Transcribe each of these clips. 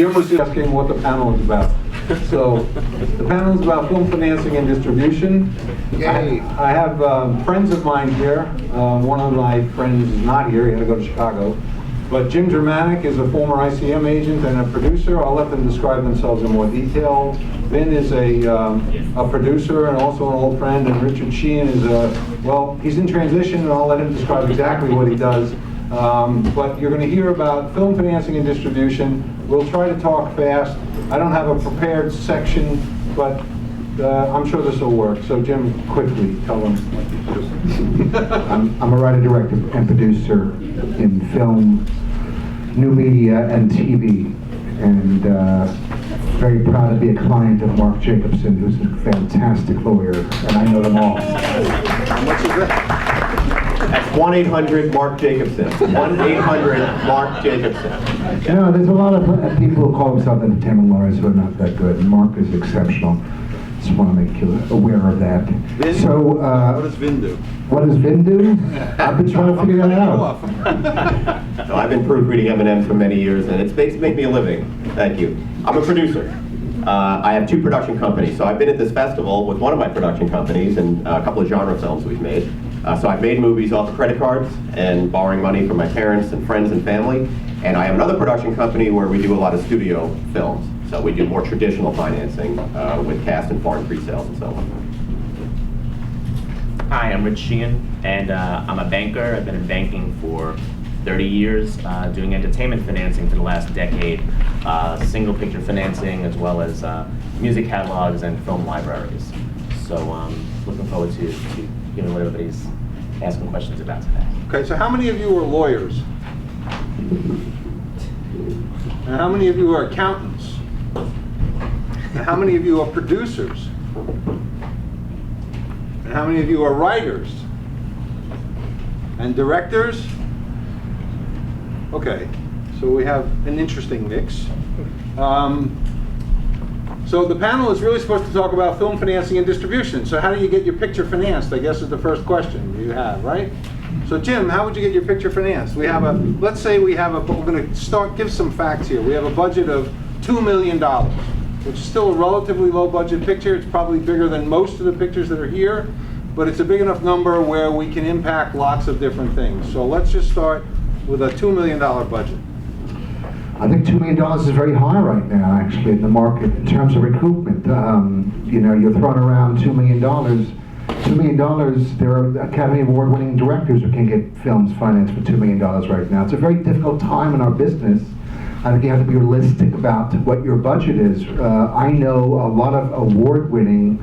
Jim was just asking what the panel is about. So, the panel is about film financing and distribution. Yay. I have friends of mine here. One of my friends is not here, he had to go to Chicago. But Jim Jermanok is a former ICM agent and a producer. I'll let them describe themselves in more detail. Vin is a producer and also an old friend, and Richard Sheehan is well, he's in transition, and I'll let him describe exactly what he does. But you're going to hear about film financing and distribution. We'll try to talk fast. I don't have a prepared section, but I'm sure this will work. So Jim, quickly tell them what you do. I'm a writer, director, and producer in film, new media, and TV. And very proud to be a client of Marc Jacobson, who's a fantastic lawyer, and I know them all. How much is that? That's 1-800-MARC-JACOBSON. 1-800-MARC Jacobson. You know, there's a lot of people who call themselves entertainment lawyers who are not that good, and Marc is exceptional. Just want to make you aware of that. Vin? So, What does Vin do? what does Vin do? I've been trying to figure that out. So I've been proofreading M&M's for many years, and it's made me a living. Thank you. I'm a producer. I have 2 production companies. So I've been at this festival with one of my production companies and a couple of genre films we've made. So I've made movies off of credit cards and borrowing money from my parents and friends and family. And I have another production company where we do a lot of studio films. So we do more traditional financing with cast and foreign pre-sales and so on. Hi, I'm Rich Sheehan, and I'm a banker. I've been in banking for 30 years, doing entertainment financing for the last decade, single picture financing, as well as music catalogs and film libraries. So looking forward to hearing what everybody's asking questions about today. Okay, so how many of you are lawyers? And how many of you are accountants? And how many of you are producers? And how many of you are writers? And directors? Okay, so we have an interesting mix. So the panel is really supposed to talk about film financing and distribution. So how do you get your picture financed, I guess is the first question you have, right? So Jim, how would you get your picture financed? We have let's say we have we're going to give some facts here. We have a budget of $2 million, which is still a relatively low budget picture. It's probably bigger than most of the pictures that are here, but it's a big enough number where we can impact lots of different things. So let's just start with a $2 million budget. I think $2 million is very high right now, actually, in the market in terms of recoupment. You know, you're throwing around $2 million. $2 million, there are Academy Award-winning directors who can get films financed for $2 million right now. It's a very difficult time in our business. I think you have to be realistic about what your budget is. I know a lot of award-winning,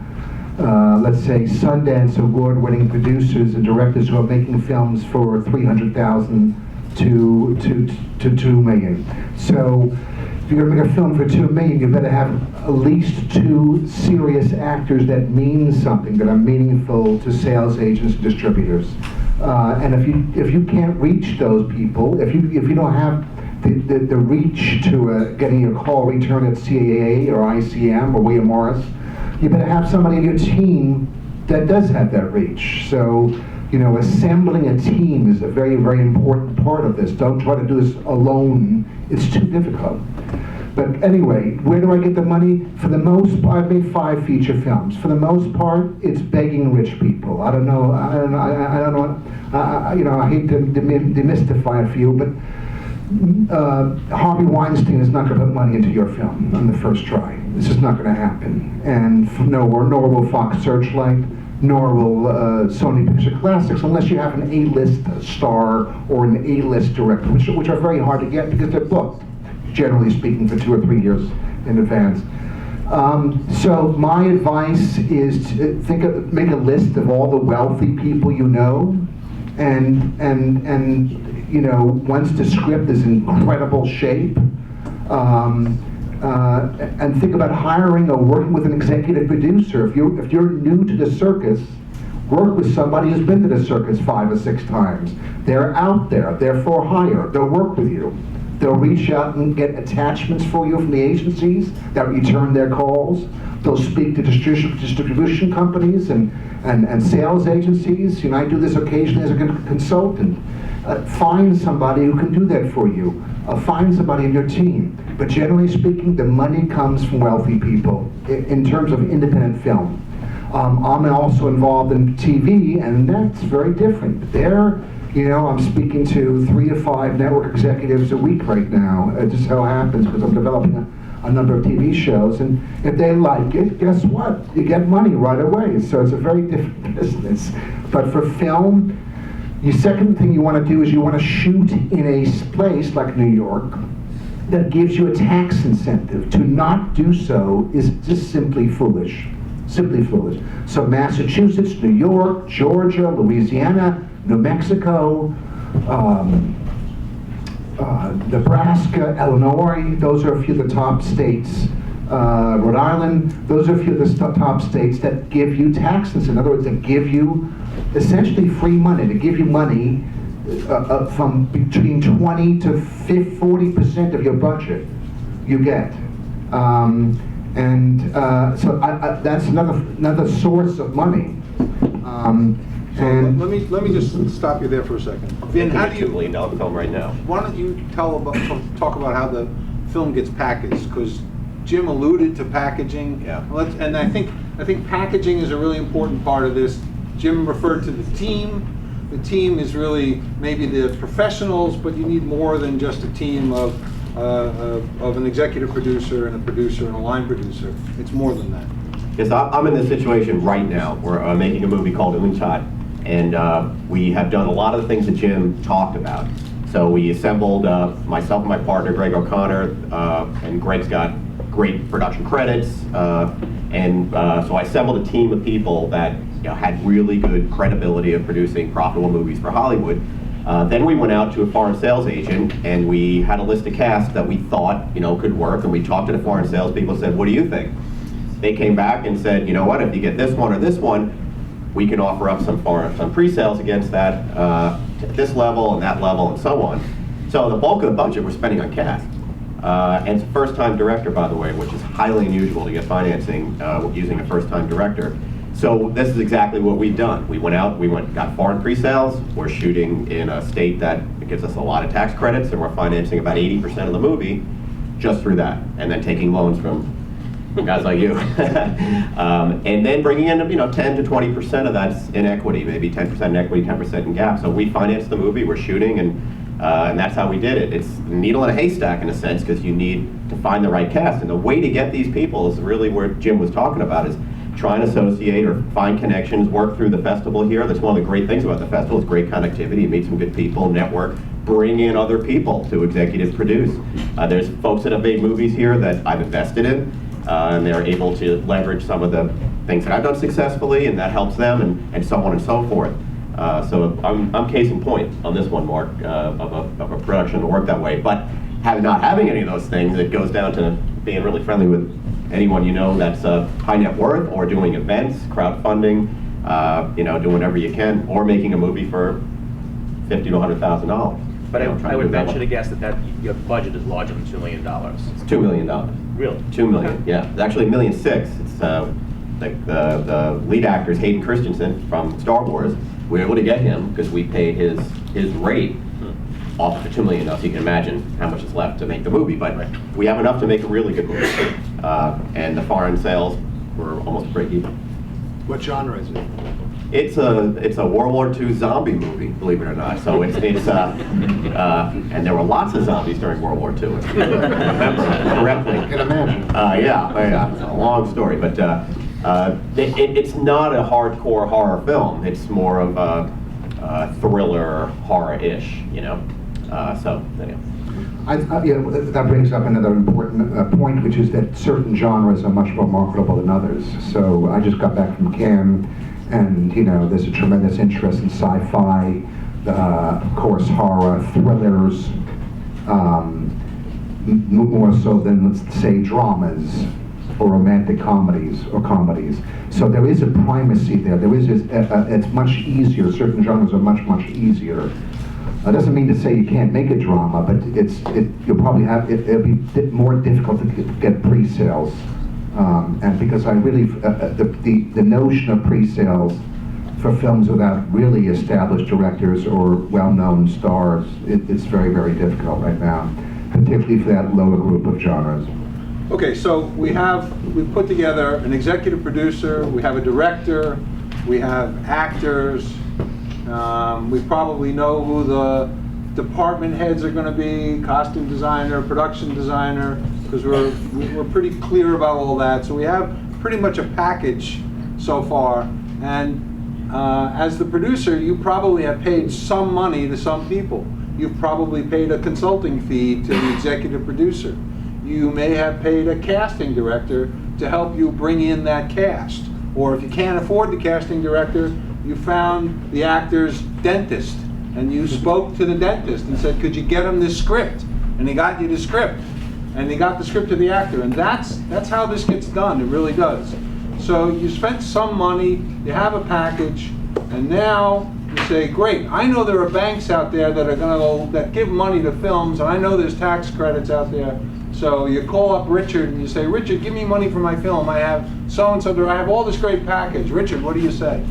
let's say Sundance award-winning producers and directors who are making films for $300,000 to $2 million. So if you're going to make a film for $2 million, you better have at least 2 serious actors that mean something, that are meaningful to sales agents and distributors. And if you can't reach those people, if you don't have the reach to getting your call returned at CAA or ICM or William Morris, you better have somebody in your team that does have that reach. So, you know, assembling a team is a very, very important part of this. Don't try to do this alone. It's too difficult. But anyway, where do I get the money? For the most part, I've made 5 feature films. For the most part, it's begging rich people. I don't know, you know, I hate to demystify it for you, but Harvey Weinstein is not going to put money into your film on the first try. This is not going to happen. And nor will Fox Searchlight, nor will Sony Picture Classics, unless you have an A-list star or an A-list director, which are very hard to get because they're booked, generally speaking, for 2 or 3 years in advance. So my advice is to make a list of all the wealthy people you know, and you know, once the script is in incredible shape, and think about hiring or working with an executive producer. If you're new to the circus, work with somebody who's been to the circus 5 or 6 times. They're out there, they're for hire, they'll work with you. They'll reach out and get attachments for you from the agencies that return their calls. They'll speak to distribution companies and sales agencies. You know, I do this occasionally as a consultant. Find somebody who can do that for you. find somebody in your team. But generally speaking, the money comes from wealthy people in terms of independent film. I'm also involved in TV, and that's very different. There, you know, I'm speaking to 3 to 5 network executives a week right now. It just so happens because I'm developing a number of TV shows, and if they like it, guess what? You get money right away. So it's a very different business. But for film, the second thing you want to do is you want to shoot in a place like New York that gives you a tax incentive. To not do so is just simply foolish. Simply foolish. So Massachusetts, New York, Georgia, Louisiana, New Mexico, Nebraska, Illinois, those are a few of the top states. Rhode Island, those are a few of the top states that give you taxes. In other words, that give you essentially free money, to give you money from between 20 to 40% of your budget you get. So that's another source of money. And let me just stop you there for a second. Vin, how do $2 you? million film right now. Why don't you talk about how the film gets packaged? Because Jim alluded to packaging. Yeah. And I think packaging is a really important part of this. Jim referred to the team. The team is really maybe the professionals, but you need more than just a team of an executive producer and a producer and a line producer. It's more than that. Yes, I'm in this situation right now. We're making a movie called LIIFE, and we have done a lot of the things that Jim talked about. So we assembled myself and my partner, Greg O'Connor, and Greg's got great production credits, so I assembled a team of people that had really good credibility of producing profitable movies for Hollywood. Then we went out to a foreign sales agent, and we had a list of casts that we thought could work, and we talked to the foreign sales people and said, what do you think? They came back and said, you know what, if you get this one or this one, we can offer up some pre-sales against that at this level and that level and so on. So the bulk of the budget we're spending on cast. And it's a first-time director, by the way, which is highly unusual to get financing using a first-time director. So this is exactly what we've done. We went out, got foreign pre-sales. We're shooting in a state that gives us a lot of tax credits, and we're financing about 80% of the movie just through that, and then taking loans from guys like you. And then bringing in 10 to 20% of that's in equity, maybe 10% in equity, 10% in gap. So we financed the movie, we're shooting, and that's how we did it. It's a needle in a haystack in a sense, because you need to find the right cast. And the way to get these people is really where Jim was talking about, is try and associate or find connections, work through the festival here. That's one of the great things about the festival, is great connectivity. You meet some good people, network, bring in other people to executive produce. There's folks that have made movies here that I've invested in, and they're able to leverage some of the things that I've done successfully, and that helps them, and so on and so forth. So I'm case in point on this one, Mark, of a production to work that way. But not having any of those things, it goes down to being really friendly with anyone that's high net worth, or doing events, crowdfunding, doing whatever you can, or making a movie for $50,000 to $100,000. But I would venture to guess that your budget is larger than $2 million. It's $2 million. Really? $2 million, yeah. It's actually $1.6 million. It's like the lead actor is Hayden Christensen from Star Wars. We were able to get him because we paid his rate off of the $2 million, so you can imagine how much is left to make the movie. But we have enough to make a really good movie. And the foreign sales were almost break even. What genre is it? It's a World War II zombie movie, believe it or not. So it's and there were lots of zombies during World War II, if you remember correctly. I can imagine. Yeah, it's a long story, but it's not a hardcore horror film. It's more of a thriller horror-ish, So anyway. That brings up another important point, which is that certain genres are much more marketable than others. So I just got back from Cannes, and there's a tremendous interest in sci-fi, of course, horror, thrillers, more so than, let's say, dramas or romantic comedies. So there is a primacy there. It's much easier. Certain genres are much easier. That doesn't mean to say you can't make a drama, but you'll probably it'll be more difficult to get pre-sales. And because I really, the notion of pre-sales for films without really established directors or well-known stars, it's very, very difficult right now. particularly for that lower group of genres. Okay, so we've put together an executive producer, we have a director, we have actors, we probably know who the department heads are gonna be, costume designer, production designer, because we're pretty clear about all that. So we have pretty much a package so far. And as the producer, you probably have paid some money to some people. You've probably paid a consulting fee to the executive producer. You may have paid a casting director to help you bring in that cast. Or if you can't afford the casting director, you found the actor's dentist and you spoke to the dentist and said, could you get him this script? And he got you the script. And he got the script to the actor. And that's how this gets done, it really does. So you spent some money, you have a package, and now you say, great, I know there are banks out there that are that give money to films, and I know there's tax credits out there. So you call up Richard and you say, Richard, give me money for my film. I have so-and-so, I have all this great package. Richard, what do you say?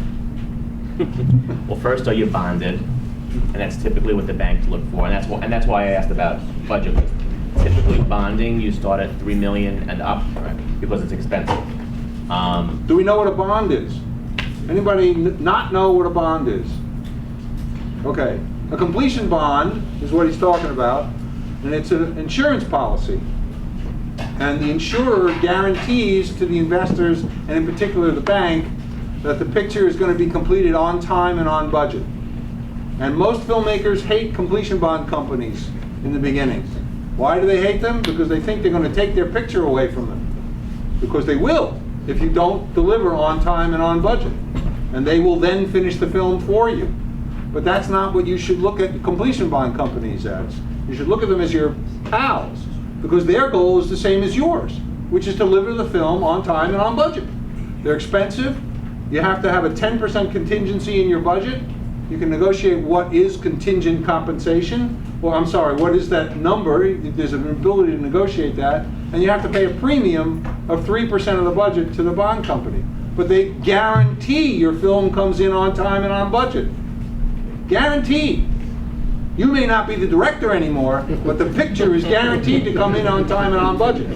Well, first, are you bonded? And that's typically what the banks look for. And that's why I asked about budget. Typically, bonding, you start at $3 million and up, right, because it's expensive. Do we know what a bond is? Anybody not know what a bond is? Okay. A completion bond is what he's talking about, and it's an insurance policy. And the insurer guarantees to the investors, and in particular the bank, that the picture is going to be completed on time and on budget. And most filmmakers hate completion bond companies in the beginning. Why do they hate them? Because they think they're going to take their picture away from them. Because they will, if you don't deliver on time and on budget. And they will then finish the film for you. But that's not what you should look at completion bond companies as. You should look at them as your pals, because their goal is the same as yours, which is to deliver the film on time and on budget. They're expensive. You have to have a 10% contingency in your budget. You can negotiate what is contingent compensation. Well, I'm sorry, what is that number? There's an ability to negotiate that. And you have to pay a premium of 3% of the budget to the bond company. But they guarantee your film comes in on time and on budget. Guaranteed. You may not be the director anymore, but the picture is guaranteed to come in on time and on budget.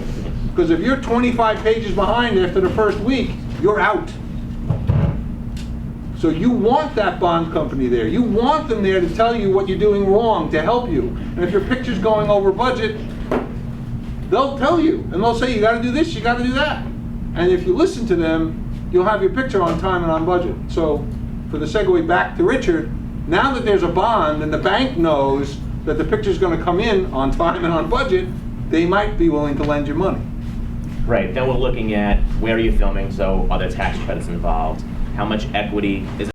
Because if you're 25 pages behind after the first week, you're out. So you want that bond company there. You want them there to tell you what you're doing wrong, to help you. And if your picture's going over budget, they'll tell you. And they'll say, you gotta do this, you gotta do that. And if you listen to them, you'll have your picture on time and on budget. So for the segue back to Richard, now that there's a bond and the bank knows that the picture's gonna come in on time and on budget, they might be willing to lend you money. Right, then we're looking at where are you filming, so are there tax credits involved? How much equity is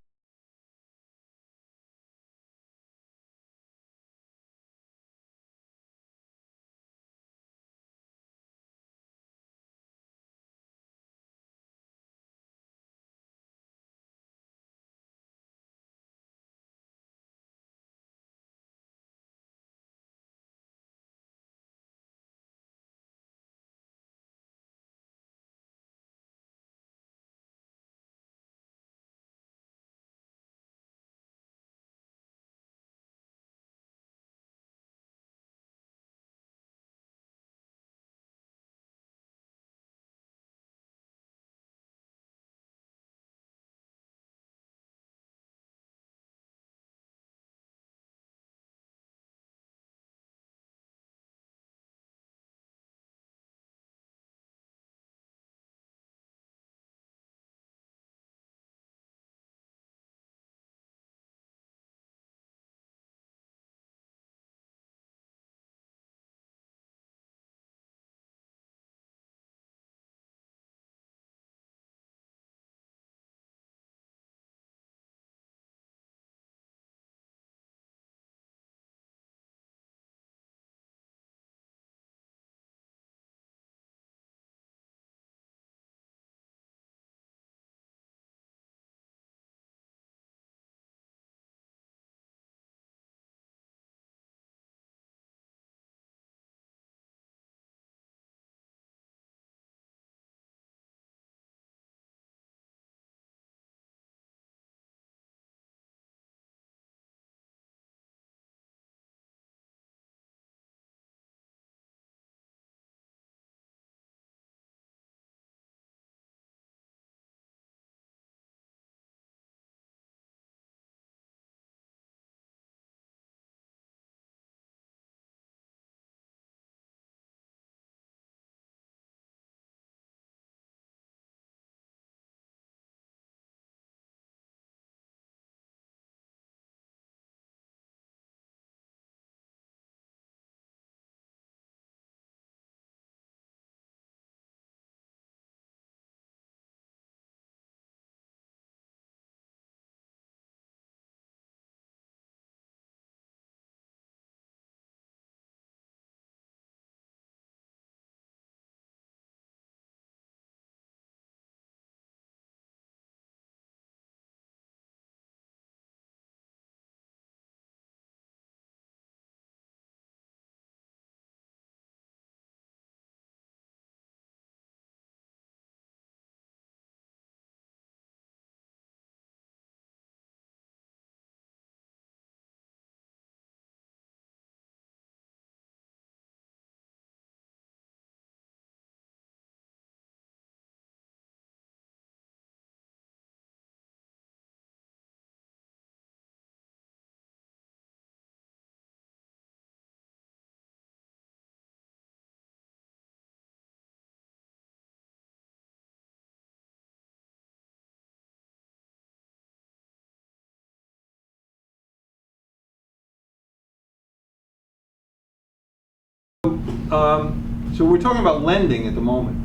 So we're talking about lending at the moment.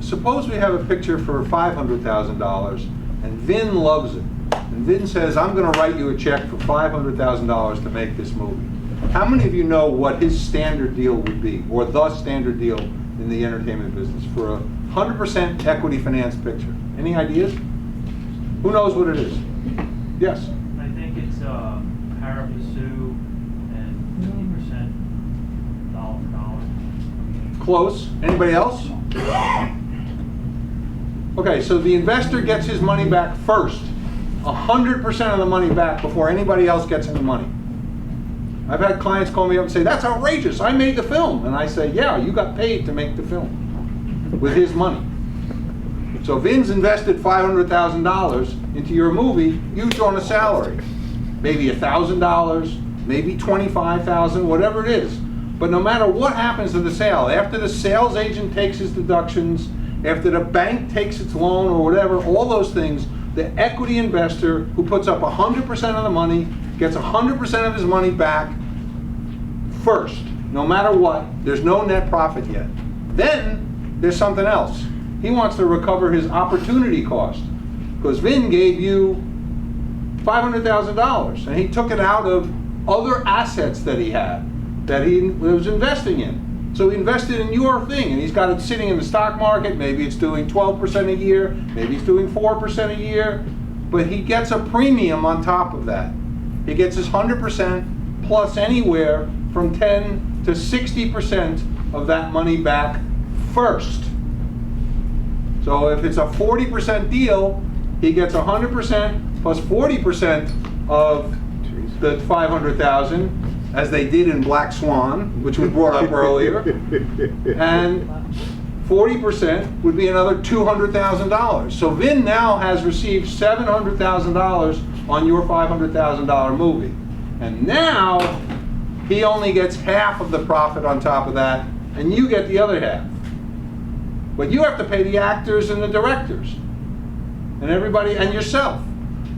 Suppose we have a picture for $500,000 and Vin loves it. And Vin says, I'm going to write you a check for $500,000 to make this movie. How many of you know what his standard deal would be, or the standard deal in the entertainment business for a 100% equity finance picture? Any ideas? Who knows what it is? Yes? I think it's pari passu and 50% dollar for dollar. Close. Anybody else? Okay, so the investor gets his money back first. 100% of the money back before anybody else gets any money. I've had clients call me up and say, that's outrageous, I made the film. And I say, yeah, you got paid to make the film with his money. So Vin's invested $500,000 into your movie, you've drawn a salary. Maybe $1,000, maybe $25,000, whatever it is. But no matter what happens to the sale, after the sales agent takes his deductions, after the bank takes its loan or whatever, all those things, the equity investor who puts up 100% of the money gets 100% of his money back first, no matter what. There's no net profit yet. Then there's something else. He wants to recover his opportunity cost because Vin gave you $500,000 and he took it out of other assets that he had that he was investing in. So he invested in your thing, and he's got it sitting in the stock market. Maybe it's doing 12% a year, maybe it's doing 4% a year, but he gets a premium on top of that. He gets his 100% plus anywhere from 10 to 60% of that money back first. So if it's a 40% deal, he gets 100% plus 40% of the 500,000, as they did in Black Swan, which was brought up earlier, and 40% would be another $200,000. So Vin now has received $700,000 on your $500,000 movie. And now he only gets half of the profit on top of that, and you get the other half. But you have to pay the actors and the directors, and everybody, and yourself,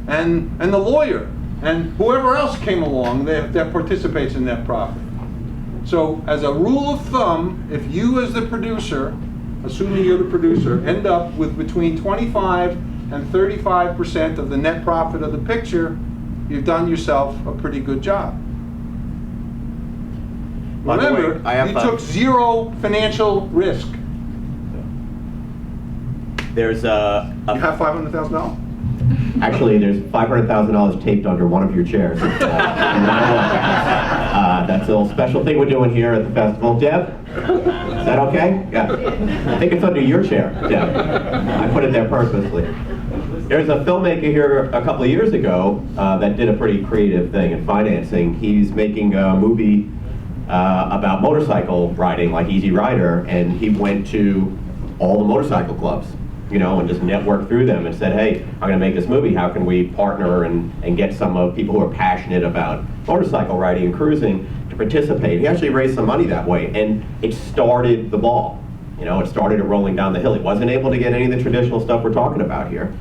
and the lawyer, and whoever else came along that participates in that profit. So as a rule of thumb, if you as the producer, assuming you're the producer, end up with between 25 and 35% of the net profit of the picture, you've done yourself a pretty good job. By the way, Remember, I have you took zero financial risk. There's You have $500,000? actually there's $500,000 taped under one of your chairs. That's a little special thing we're doing here at the festival. Deb, is that okay? Yeah. I think it's under your chair, Deb. I put it there purposely. There's a filmmaker here a couple of years ago that did a pretty creative thing in financing. He's making a movie about motorcycle riding, like Easy Rider, and he went to all the motorcycle clubs, you know, and just networked through them and said, hey, I'm going to make this movie. How can we partner and get some of people who are passionate about motorcycle riding and cruising to participate? He actually raised some money that way, and it started the ball. You know, it started it rolling down the hill. He wasn't able to get any of the traditional stuff we're talking about here,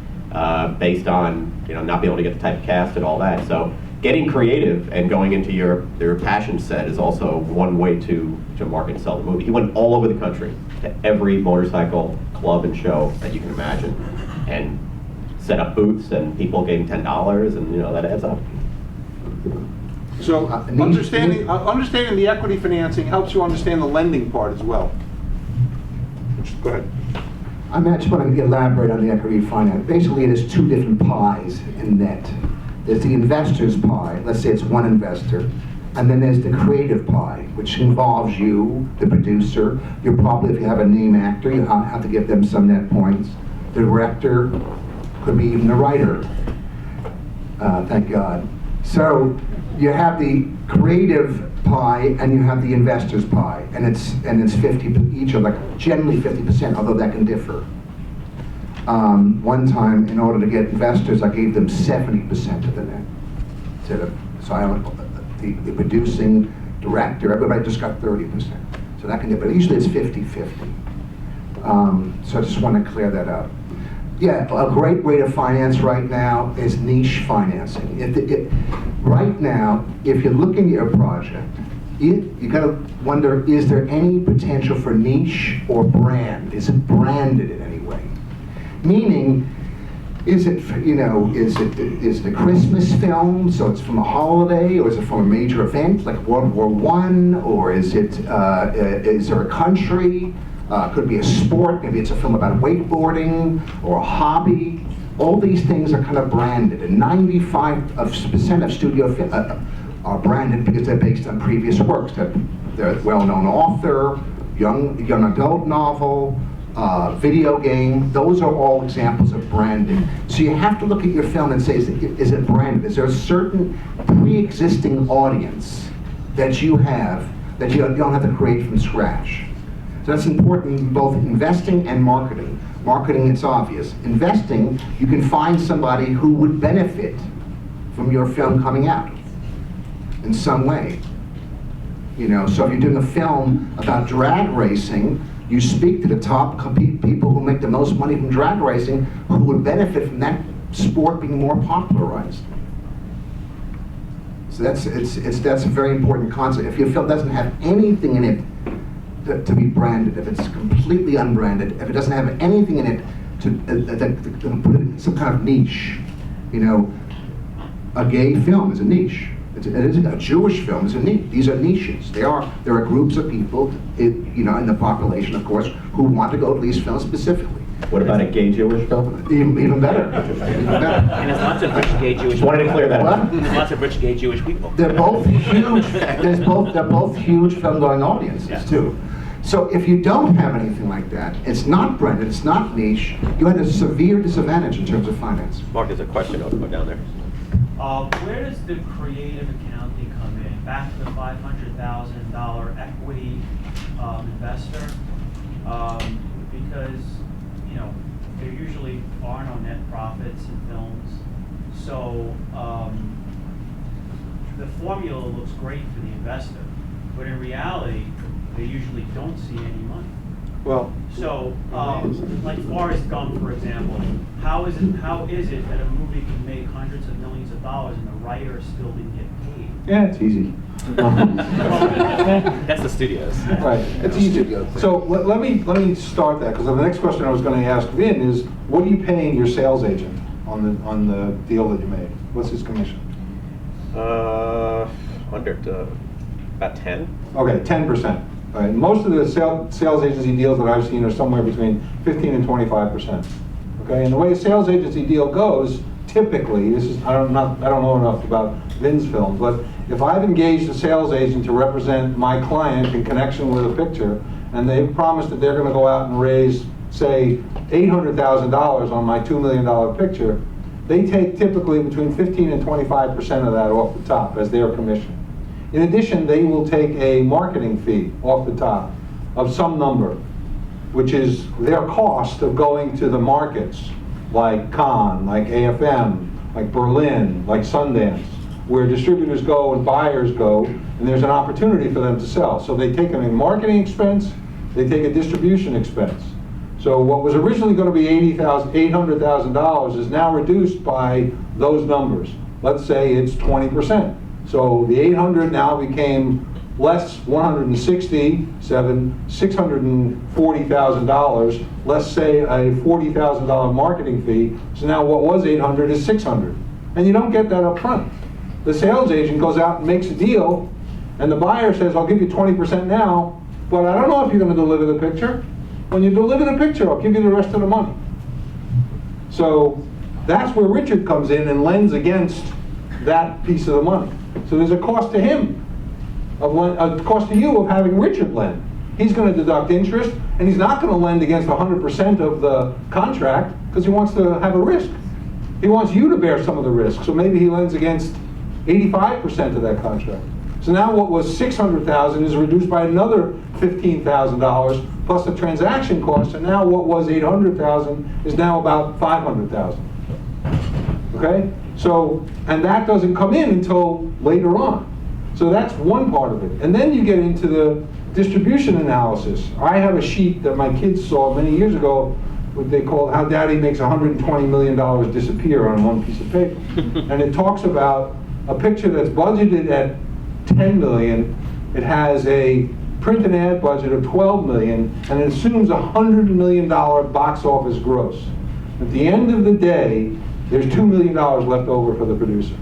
based on, you know, not being able to get the type of cast and all that. So getting creative and going into your passion set is also one way to market and sell the movie. He went all over the country to every motorcycle club and show that you can imagine, and set up booths, and people gave him $10, and you know that adds up. So understanding the equity financing helps you understand the lending part as well. Go ahead. I just want to elaborate on the equity finance. Basically, there's two different pies in net. There's the investor's pie, let's say it's one investor, and then there's the creative pie, which involves you, the producer. You probably, if you have a name actor, you have to give them some net points. The director, could be even the writer. Thank God. So you have the creative pie and you have the investor's pie, and it's 50, each are like generally 50%, although that can differ. One time, in order to get investors, I gave them 70% of the net. So the producing director, everybody just got 30%. So that can differ, but usually it's 50-50. So I just want to clear that up. Yeah, a great way to finance right now is niche financing. Right now, if you're looking at a project you gotta wonder, is there any potential for niche or brand? Is it branded in any way? Meaning, is it, is it a Christmas film, so it's from a holiday, or is it from a major event like World War I, or is it, is there a country? Could be a sport, maybe it's a film about wakeboarding, or a hobby. All these things are kind of branded, and 95% of studio are branded because they're based on previous works. They're a well-known author, young adult novel, video game. Those are all examples of branding. So you have to look at your film and say, is it branded? Is there a certain pre-existing audience that you have that you don't have to create from scratch? So that's important in both investing and marketing. Marketing, it's obvious. Investing, you can find somebody who would benefit from your film coming out in some way. So if you're doing a film about drag racing, you speak to the top people who make the most money from drag racing, who would benefit from that sport being more popularized. So that's a very important concept. If your film doesn't have anything in it to be branded, if it's completely unbranded, if it doesn't have anything in it to put it in some kind of niche, a gay film is a niche. A Jewish film is a niche. These are niches. There are groups of people, in the population, of course, who want to go to these films specifically. What about a gay Jewish film? Even better. Even better. And there's lots of rich gay Jewish Wanted to clear that up. What? There's lots of rich gay Jewish people. They're both huge. They're both huge film-going audiences too. So if you don't have anything like that, it's not branded, it's not niche. You have a severe disadvantage in terms of finance. Mark, there's a question over down there. Where does the creative accounting come in? Back to the $500,000 equity investor, because there usually are no net profits in films. So the formula looks great for the investor, but in reality, they usually don't see any money. Well, So, like Forrest Gump, for example, how is it that a movie can make hundreds of millions of dollars and the writer still didn't get paid? Yeah, it's easy. That's the studios. Right, it's easy. So let me start that, because the next question I was going to ask Vin is, what are you paying your sales agent on the deal that you made? What's his commission? Under about 10. Okay, 10%. All right. Most of the sales agency deals that I've seen are somewhere between 15 and 25%. Okay, and the way a sales agency deal goes, typically, I don't know enough about Vin's films, but if I've engaged a sales agent to represent my client in connection with a picture, and they've promised that they're going to go out and raise, say, $800,000 on my $2 million picture, they take typically between 15 and 25% of that off the top as their commission. In addition, they will take a marketing fee off the top of some number, which is their cost of going to the markets like Cannes, like AFM, like Berlin, like Sundance, where distributors go and buyers go, and there's an opportunity for them to sell. So they take a marketing expense, they take a distribution expense. So what was originally going to be $800,000 is now reduced by those numbers. Let's say it's 20%. So the 800 now became less $640,000, let's say a $40,000 marketing fee. So now what was 800 is 600. And you don't get that up front. The sales agent goes out and makes a deal, and the buyer says, I'll give you 20% now, but I don't know if you're going to deliver the picture. When you deliver the picture, I'll give you the rest of the money. So that's where Richard comes in and lends against that piece of the money. So there's a cost to him, a cost to you of having Richard lend. He's going to deduct interest, and he's not going to lend against 100% of the contract because he wants to have a risk. He wants you to bear some of the risk, so maybe he lends against 85% of that contract. So now what was $600,000 is reduced by another $15,000 plus the transaction cost, and now what was $800,000 is now about $500,000. Okay? So, and that doesn't come in until later on. So that's one part of it. And then you get into the distribution analysis. I have a sheet that my kids saw many years ago, what they called How Daddy Makes $120 Million Disappear on one piece of paper. And it talks about a picture that's budgeted at $10 million It has a print and ad budget of $12 million, and it assumes a $100 million box office gross. At the end of the day, there's $2 million left over for the producer.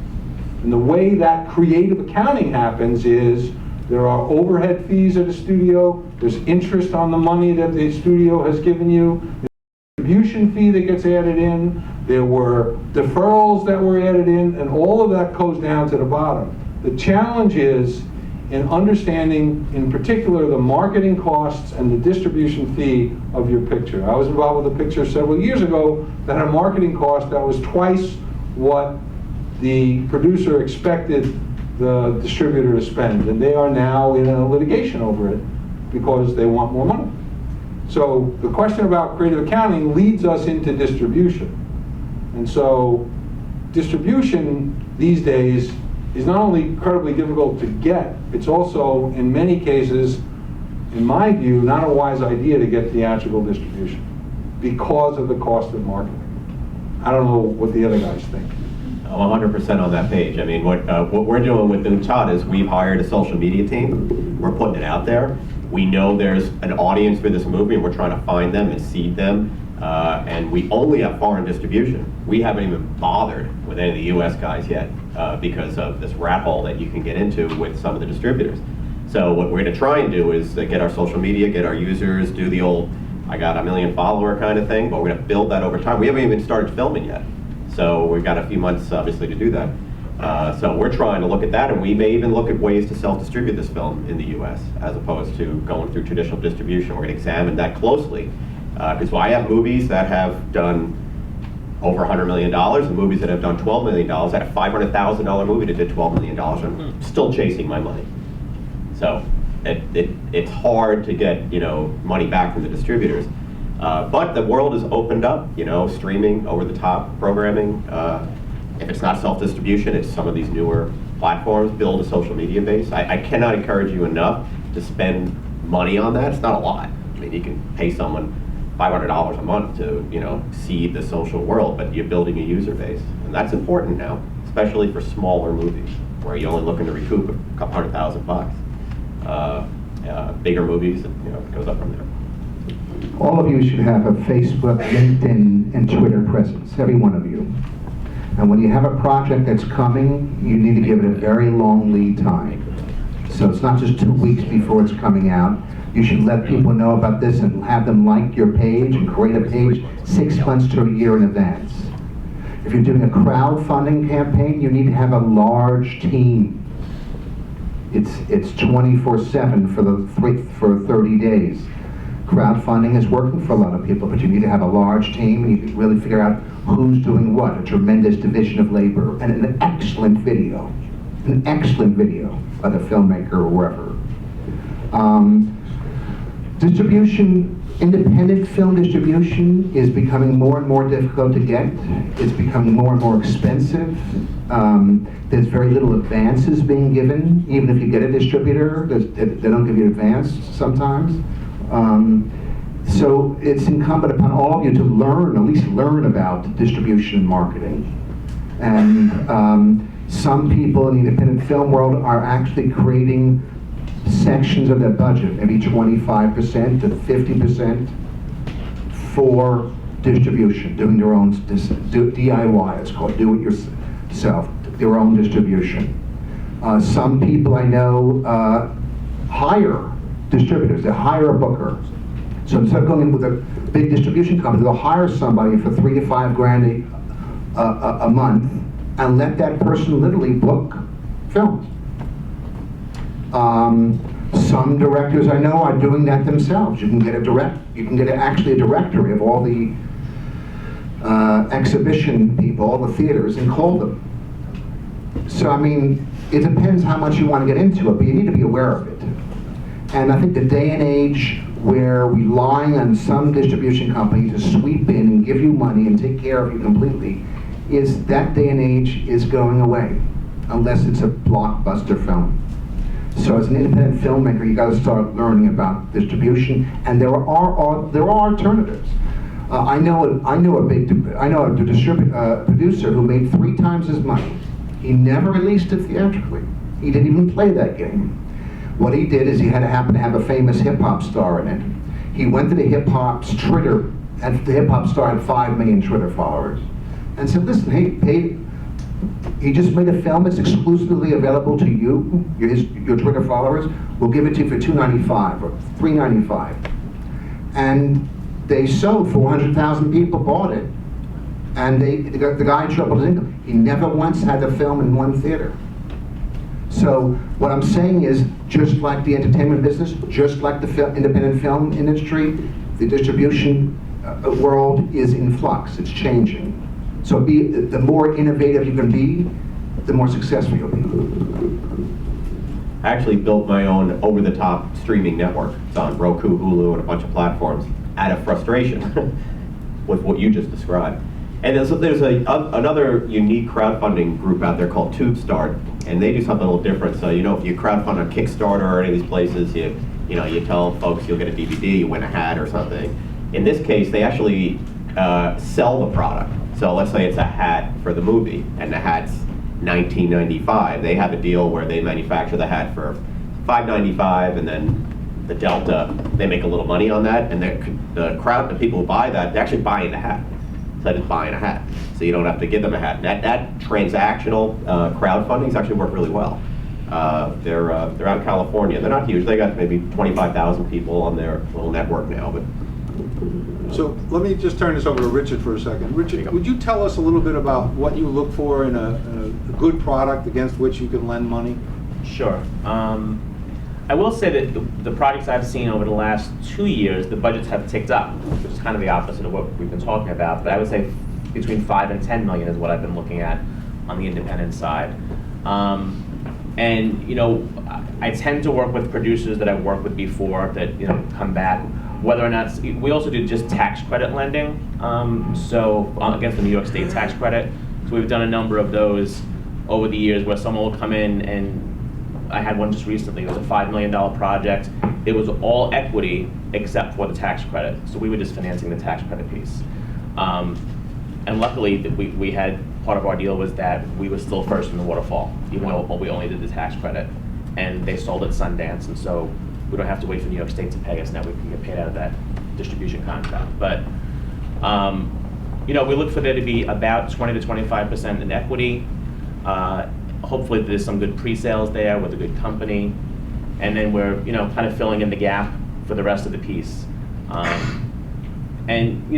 And the way that creative accounting happens is there are overhead fees at the studio, there's interest on the money that the studio has given you, there's a distribution fee that gets added in, there were deferrals that were added in, and all of that goes down to the bottom. The challenge is in understanding, in particular, the marketing costs and the distribution fee of your picture. I was involved with a picture several years ago that had a marketing cost that was twice what the producer expected the distributor to spend, and they are now in a litigation over it because they want more money. So the question about creative accounting leads us into distribution. And so distribution these days is not only incredibly difficult to get, it's also, in many cases, in my view, not a wise idea to get theatrical distribution because of the cost of marketing. I don't know what the other guys think. I'm 100% on that page. I mean, what we're doing with Butta is we've hired a social media team. We're putting it out there. We know there's an audience for this movie, and we're trying to find them and seed them. And we only have foreign distribution. We haven't even bothered with any of the U.S. guys yet because of this rat hole that you can get into with some of the distributors. So what we're going to try and do is get our social media, get our users, do the old I got a million follower kind of thing, but we're going to build that over time. We haven't even started filming yet. So we've got a few months, obviously, to do that. So we're trying to look at that, and we may even look at ways to self-distribute this film in the U.S. as opposed to going through traditional distribution. We're going to examine that closely. Because I have movies that have done over $100 million and movies that have done $12 million. I had a $500,000 movie that did $12 million. I'm still chasing my money. So it's hard to get money back from the distributors. But the world has opened up, streaming, over-the-top programming. If it's not self-distribution, it's some of these newer platforms. Build a social media base. I cannot encourage you enough to spend money on that. It's not a lot. I mean, you can pay someone $500 a month to, seed the social world, but you're building a user base. And that's important now, especially for smaller movies, where you're only looking to recoup a couple $100,000. Bigger movies, it goes up from there. All of you should have a Facebook, LinkedIn, and Twitter presence, every one of you. And when you have a project that's coming, you need to give it a very long lead time. So it's not just 2 weeks before it's coming out. You should let people know about this and have them like your page and create a page 6 months to a year in advance. If you're doing a crowdfunding campaign, you need to have a large team. It's 24/7 for 30 days. Crowdfunding is working for a lot of people, but you need to have a large team, and you can really figure out who's doing what. A tremendous division of labor, and an excellent video by the filmmaker or wherever. Distribution, independent film distribution is becoming more and more difficult to get. It's becoming more and more expensive. There's very little advances being given. Even if you get a distributor, they don't give you advance sometimes. So it's incumbent upon all of you to at least learn about distribution and marketing. And some people in the independent film world are actually creating sections of their budget, maybe 25% to 50% for distribution, doing their own DIY, it's called, do it yourself, their own distribution. Some people I know hire distributors, they hire a booker. So instead of going in with a big distribution company, they'll hire somebody for $3 to $5 grand a month and let that person literally book films. Some directors I know are doing that themselves. You can get actually a directory of all the exhibition people, all the theaters, and call them. So I mean, it depends how much you want to get into it, but you need to be aware of it. And I think the day and age where relying on some distribution company to sweep in and give you money and take care of you completely, that day and age is going away, unless it's a blockbuster film. So as an independent filmmaker, you got to start learning about distribution, and there are alternatives. I know a producer who made 3 times his money. He never released it theatrically. He didn't even play that game. What he did is he had to happen to have a famous hip hop star in it. He went to the hip hop's Twitter, and the hip hop star had 5 million Twitter followers, and said, listen, hey, he just made a film that's exclusively available to you, your Twitter followers. We'll give it to you for $2.95 or $3.95. And they sold, 400,000 people bought it. And the guy tripled his income. He never once had the film in one theater. So what I'm saying is, just like the entertainment business, just like the independent film industry, the distribution world is in flux. It's changing. So the more innovative you can be, the more successful you'll be. I actually built my own over-the-top streaming network. It's on Roku, Hulu, and a bunch of platforms out of frustration with what you just described. And there's another unique crowdfunding group out there called TubeStart, and they do something a little different. So, if you crowdfund on Kickstarter or any of these places, you tell folks you'll get a DVD, you win a hat or something. In this case, they actually sell the product. So let's say it's a hat for the movie, and the hat's $19.95. They have a deal where they manufacture the hat for $5.95, and then the delta, they make a little money on that, and the crowd, the people who buy that, they're actually buying the hat. Instead of buying a hat, so you don't have to give them a hat. That transactional crowdfunding's actually worked really well. They're out in California. They're not huge. They got maybe 25,000 people on their little network now. But so let me just turn this over to Richard for a second. Richard, would you tell us a little bit about what you look for in a good product against which you can lend money? Sure. I will say that the projects I've seen over the last 2 years, the budgets have ticked up, which is kind of the opposite of what we've been talking about. But I would say between 5 and 10 million is what I've been looking at on the independent side. And I tend to work with producers that I've worked with before that come back. Whether or not we also do just tax credit lending, so against the New York State tax credit. So we've done a number of those over the years where someone will come in, and I had one just recently. It was a $5 million project. It was all equity except for the tax credit. So we were just financing the tax credit piece. And luckily, we had, part of our deal was that we were still first in the waterfall, even though we only did the tax credit. And they sold at Sundance, and so we don't have to wait for New York State to pay us. Now we can get paid out of that distribution contract. But we look for there to be about 20 to 25% in equity. Hopefully there's some good pre-sales there with a good company, and then we're kind of filling in the gap for the rest of the piece. And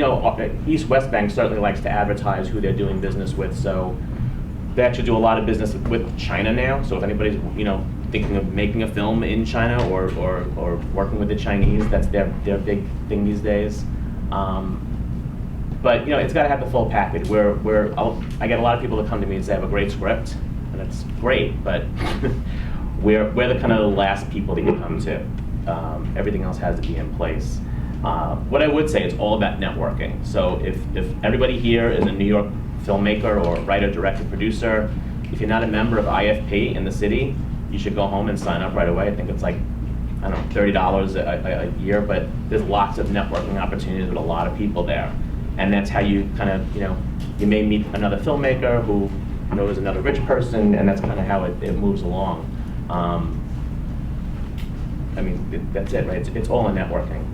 East West Bank certainly likes to advertise who they're doing business with, so they actually do a lot of business with China now. So if anybody's thinking of making a film in China or working with the Chinese, that's their big thing these days. But it's got to have the full package. I get a lot of people that come to me and say I have a great script, and that's great, but we're the kind of the last people that you come to. Everything else has to be in place. What I would say, it's all about networking. So if everybody here is a New York filmmaker or writer, director, producer, if you're not a member of IFP in the city, you should go home and sign up right away. I think it's like, I don't know, $30 a year, but there's lots of networking opportunities with a lot of people there. And that's how you kind of, you may meet another filmmaker who knows another rich person, and that's kind of how it moves along. That's it, right? It's all in networking.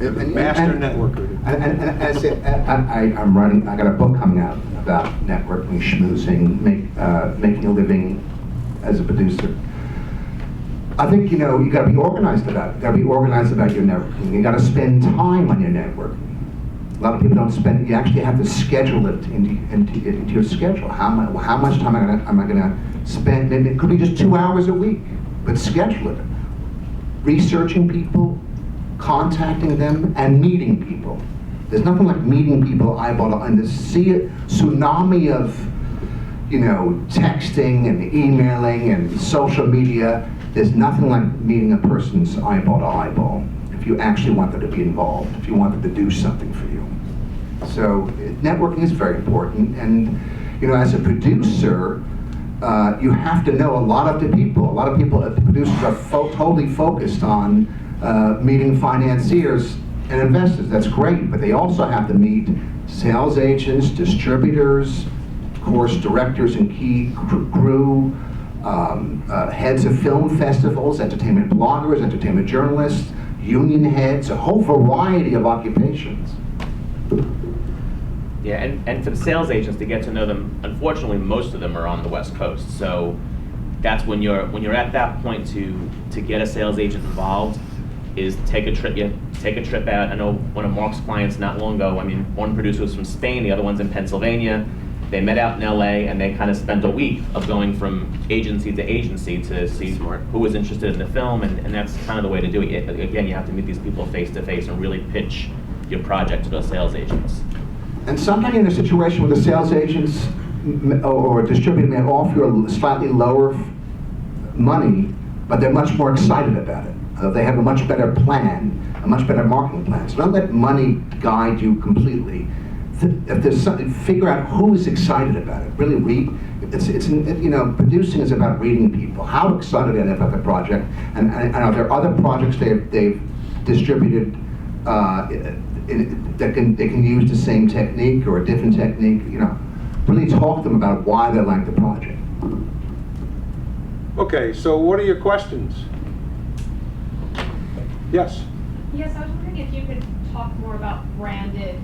Master networker. And I say, I got a book coming out about networking, schmoozing, making a living as a producer. I think, you got to be organized about it. You got to be organized about your networking. You got to spend time on your networking. A lot of people don't spend. You actually have to schedule it into your schedule. How much time am I going to spend? And it could be just 2 hours a week, but schedule it. Researching people, contacting them, and meeting people. There's nothing like meeting people eyeball to eye. And to see a tsunami of, texting and emailing and social media. There's nothing like meeting a person's eyeball to eyeball if you actually want them to be involved, if you want them to do something for you. So networking is very important, and as a producer, you have to know a lot of the people. A lot of people, producers, are totally focused on meeting financiers and investors. That's great, but they also have to meet sales agents, distributors, of course, directors and key crew, heads of film festivals, entertainment bloggers, entertainment journalists, union heads, a whole variety of occupations. Yeah, and for the sales agents to get to know them, unfortunately, most of them are on the West Coast. So that's when you're at that point to get a sales agent involved, is take a trip. You take a trip out. I know one of Mark's clients not long ago. I mean, one producer was from Spain, the other one's in Pennsylvania. They met out in LA, and they kind of spent a week of going from agency to agency to see who was interested in the film, and that's kind of the way to do it. Again, you have to meet these people face to face and really pitch your project to those sales agents. And somebody in a situation where the sales agents or distributor may offer you a slightly lower money, but they're much more excited about it. They have a much better plan, a much better marketing plan. So don't let money guide you completely. If there's something, figure out who is excited about it. Really read. Producing is about reading people. How excited are they about the project? And are there other projects they've distributed they can use the same technique or a different technique? Really talk to them about why they like the project. Okay, so what are your questions? Yes? Yes, I was wondering if you could talk more about branded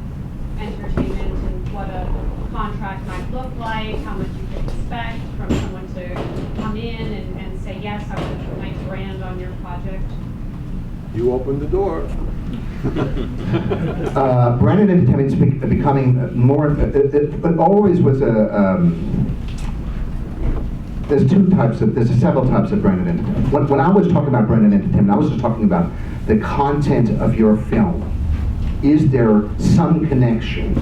entertainment and what a contract might look like, how much you can expect from someone to come in and say, yes, I want to put my brand on your project. You opened the door. Branded entertainment is becoming more. It always was there's several types of branded entertainment. When I was talking about branded entertainment, I was just talking about the content of your film. Is there some connection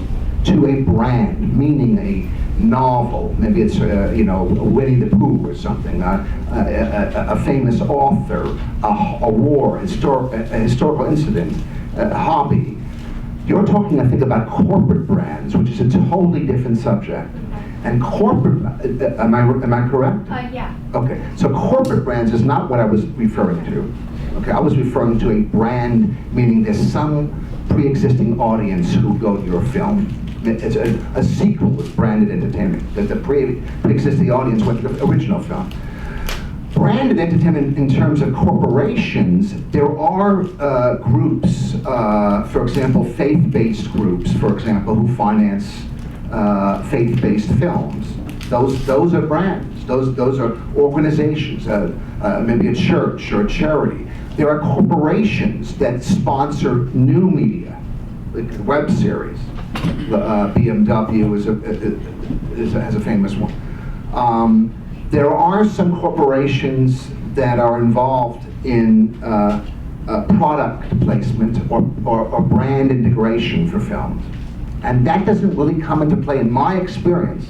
to a brand, meaning a novel? Maybe it's Winnie the Pooh or something, a famous author, a war, a historical incident, a hobby. You're talking, I think, about corporate brands, which is a totally different subject. And corporate, am I correct? Yeah. Okay, so corporate brands is not what I was referring to. Okay, I was referring to a brand, meaning there's some pre-existing audience who go to your film. It's a sequel is branded entertainment. That the pre-existing audience went to the original film. Branded entertainment in terms of corporations, there are groups, for example, faith-based groups, for example, who finance faith-based films. Those are brands. Those are organizations, maybe a church or a charity. There are corporations that sponsor new media, like web series. BMW has a famous one. There are some corporations that are involved in product placement or brand integration for films. And that doesn't really come into play, in my experience,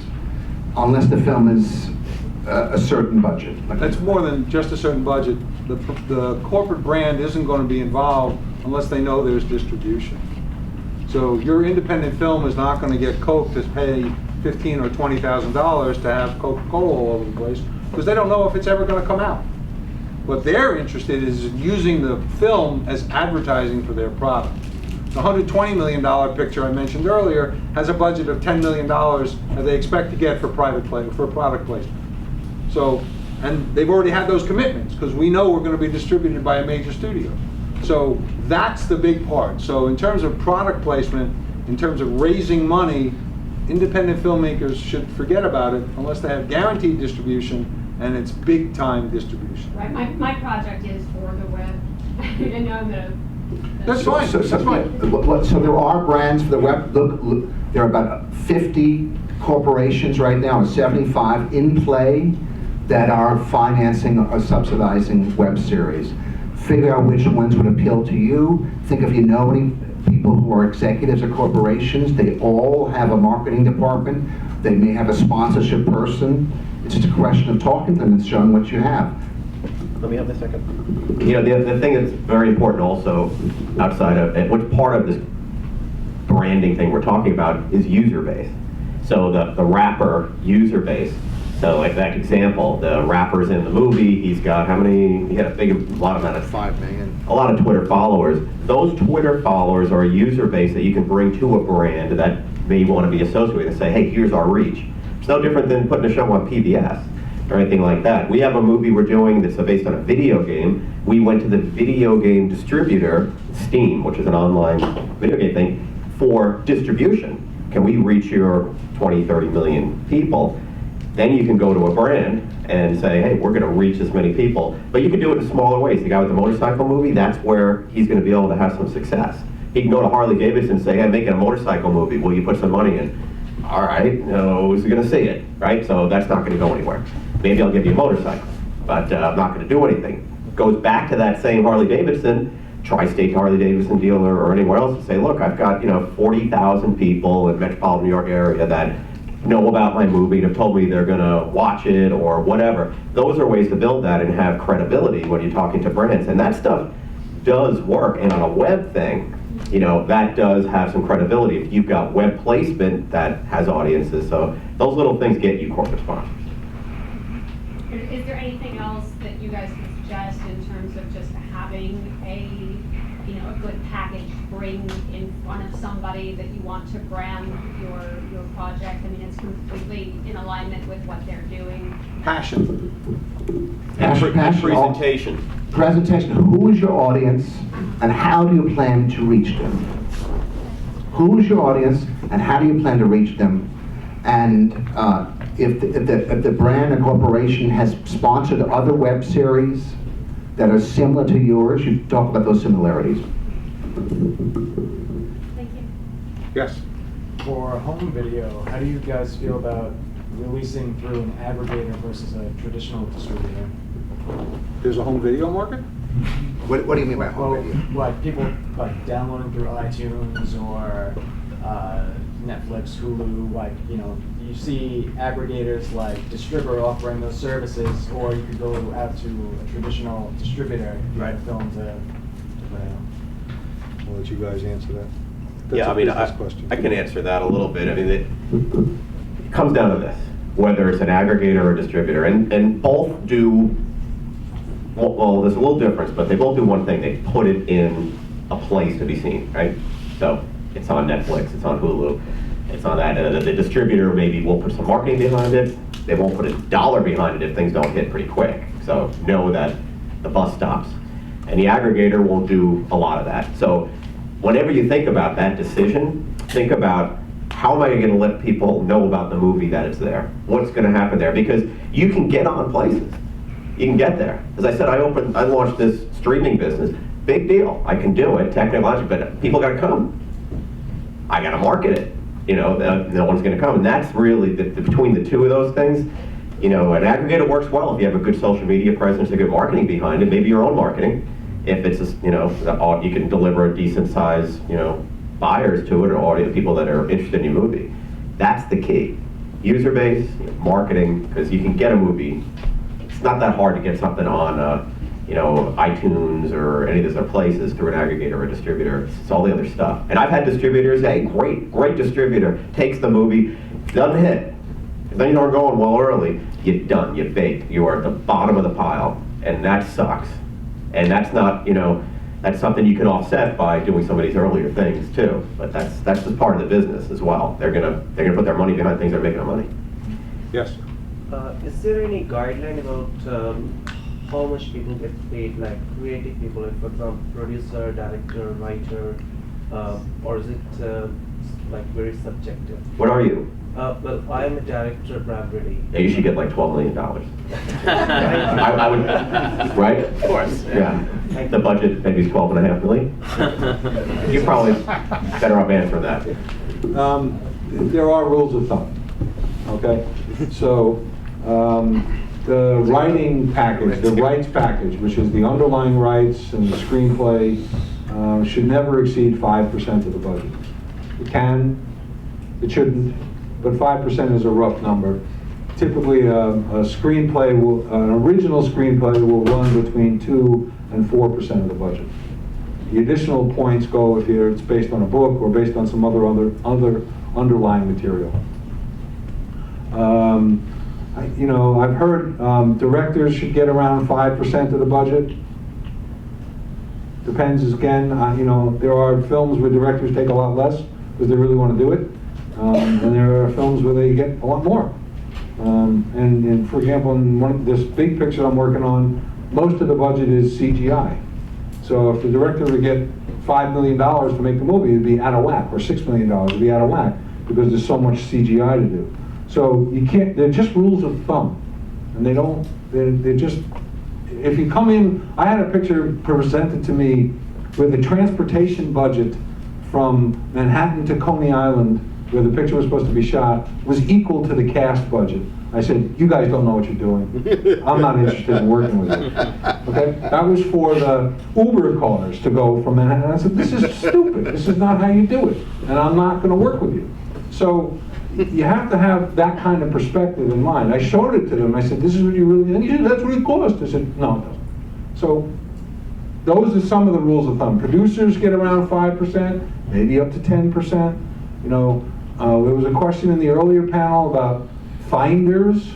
unless the film is a certain budget. That's more than just a certain budget. The corporate brand isn't going to be involved unless they know there's distribution. So your independent film is not going to get Coke to pay $15,000 or $20,000 to have Coca-Cola all over the place, because they don't know if it's ever going to come out. What they're interested in is using the film as advertising for their product. The $120 million picture I mentioned earlier has a budget of $10 million that they expect to get for product placement. So, and they've already had those commitments, because we know we're going to be distributed by a major studio. So that's the big part. So in terms of product placement, in terms of raising money, independent filmmakers should forget about it unless they have guaranteed distribution, and it's big time distribution. Right, my project is for the web. I know I'm gonna. That's fine, that's fine. So there are brands for the web. Look, there are about 50 corporations right now, or 75 in play, that are financing or subsidizing web series. Figure out which ones would appeal to you. Think if you know any people who are executives of corporations. They all have a marketing department. They may have a sponsorship person. It's just a question of talking to them and showing what you have. Let me have this second. The thing that's very important also, outside of, which part of this branding thing we're talking about is user base. So the rapper user base. So like that example, the rapper's in the movie, he's got how many, he had a lot of 5 million. A lot of Twitter followers. Those Twitter followers are a user base that you can bring to a brand that may want to be associated with and say, hey, here's our reach. It's no different than putting a show on PBS. or anything like that. We have a movie we're doing that's based on a video game. We went to the video game distributor, Steam, which is an online video game thing, for distribution. Can we reach your 20, 30 million people? Then you can go to a brand and say, hey, we're going to reach as many people. But you can do it in smaller ways. The guy with the motorcycle movie, that's where he's going to be able to have some success. He can go to Harley Davidson and say, hey, I'm making a motorcycle movie. Will you put some money in? All right, who's going to see it, right? So that's not going to go anywhere. Maybe I'll give you a motorcycle, but I'm not going to do anything. Goes back to that same Harley Davidson, Tri-State Harley Davidson dealer or anywhere else, and say, look, I've got 40,000 people in metropolitan New York area that know about my movie and have told me they're going to watch it or whatever. Those are ways to build that and have credibility when you're talking to brands, and that stuff does work. And on a web thing, that does have some credibility. If you've got web placement that has audiences, so those little things get you corporate sponsors. Is there anything else that you guys could suggest in terms of just having a good package bring in front of somebody that you want to brand your project? I mean, it's completely in alignment with what they're doing. Passion. Passion. Presentation. Presentation. Who is your audience, and how do you plan to reach them? Who is your audience, and how do you plan to reach them? And if the brand and corporation has sponsored other web series that are similar to yours, you talk about those similarities. Thank you. Yes. For home video, how do you guys feel about releasing through an aggregator versus a traditional distributor? There's a home video market? What do you mean by home video? Like people like downloading through iTunes or Netflix, Hulu, you see aggregators like Distributor offering those services, or you could go out to a traditional distributor, film to put out. I'll let you guys answer that. Yeah, I mean, I can answer that a little bit. I mean, it comes down to this, whether it's an aggregator or a distributor, and both do, well, there's a little difference, but they both do one thing. They put it in a place to be seen, right? So it's on Netflix, it's on Hulu, it's on that. The distributor maybe will put some marketing behind it. They won't put $1 behind it if things don't hit pretty quick. So know that the bus stops. And the aggregator won't do a lot of that. So whenever you think about that decision, think about, how am I going to let people know about the movie that it's there? What's going to happen there? Because you can get on places. You can get there. As I said, I launched this streaming business. Big deal. I can do it technologically, but people got to come. I got to market it. No one's going to come. And that's really, between the two of those things, an aggregator works well if you have a good social media presence, a good marketing behind it, maybe your own marketing. If it's, you can deliver a decent size, buyers to it, or audience, people that are interested in your movie. That's the key. User base, marketing, because you can get a movie. It's not that hard to get something on, iTunes or any of those other places through an aggregator or a distributor. It's all the other stuff. And I've had distributors, hey, great distributor, takes the movie, doesn't hit. Then you aren't going well early, you're done, you're baked. You are at the bottom of the pile, and that sucks. And that's not, that's something you can offset by doing some of these earlier things too. But that's just part of the business as well. They're gonna put their money behind things that are making them money. Yes. Is there any guideline about how much people get paid, like creative people, like for example, producer, director, writer, or is it like very subjective? What are you? Well, I'm a director primarily. Yeah, you should get like $12 million. I would, right? Of course. Yeah. The budget maybe is $12.5 million. You're probably better off answering that. There are rules of thumb, okay? So the writing package, the rights package, which is the underlying rights and the screenplay, should never exceed 5% of the budget. It can, it shouldn't, but 5% is a rough number. Typically, an original screenplay will run between 2 and 4% of the budget. The additional points go if it's based on a book or based on some other underlying material. I've heard directors should get around 5% of the budget. Depends again. There are films where directors take a lot less because they really want to do it, and there are films where they get a lot more. And for example, in this big picture I'm working on, most of the budget is CGI. So if the director would get $5 million to make the movie, it'd be out of whack, or $6 million would be out of whack, because there's so much CGI to do. So you can't, they're just rules of thumb. And they're just, if you come in, I had a picture presented to me where the transportation budget from Manhattan to Coney Island, where the picture was supposed to be shot, was equal to the cast budget. I said, you guys don't know what you're doing. I'm not interested in working with you. Okay? That was for the Uber cars to go from Manhattan. I said, this is stupid. This is not how you do it. And I'm not going to work with you. So you have to have that kind of perspective in mind. I showed it to them. I said, this is what you really, and he said, that's what it cost. I said, no, it doesn't. So those are some of the rules of thumb. Producers get around 5%, maybe up to 10%. You know, there was a question in the earlier panel about finders.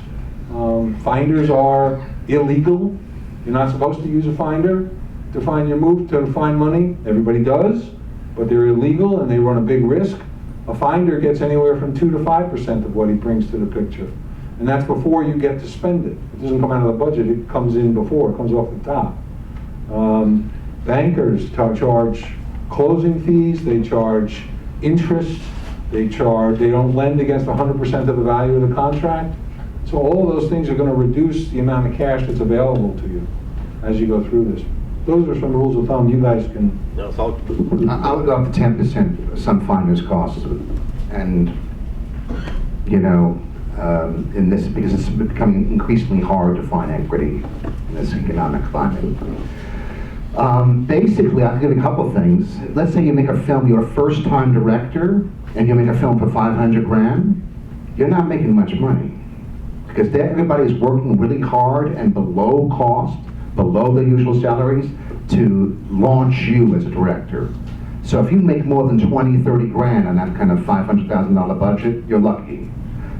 Finders are illegal. You're not supposed to use a finder to find your move, to find money. Everybody does, but they're illegal and they run a big risk. A finder gets anywhere from 2 to 5% of what he brings to the picture. And that's before you get to spend it. It doesn't come out of the budget, it comes in before, it comes off the top. Bankers charge closing fees, they charge interest, they don't lend against 100% of the value of the contract. So all of those things are going to reduce the amount of cash that's available to you as you go through this. Those are some rules of thumb you guys can. No, it's all. I would go up to 10% of some finders' costs, and you know, in this, because it's becoming increasingly hard to find equity in this economic climate. Basically, I'll give you a couple of things. Let's say you make a film, you're a first-time director, and you make a film for 500 grand. You're not making much money, because everybody's working really hard and below cost, below the usual salaries, to launch you as a director. So if you make more than 20, 30 grand on that kind of $500,000 budget, you're lucky.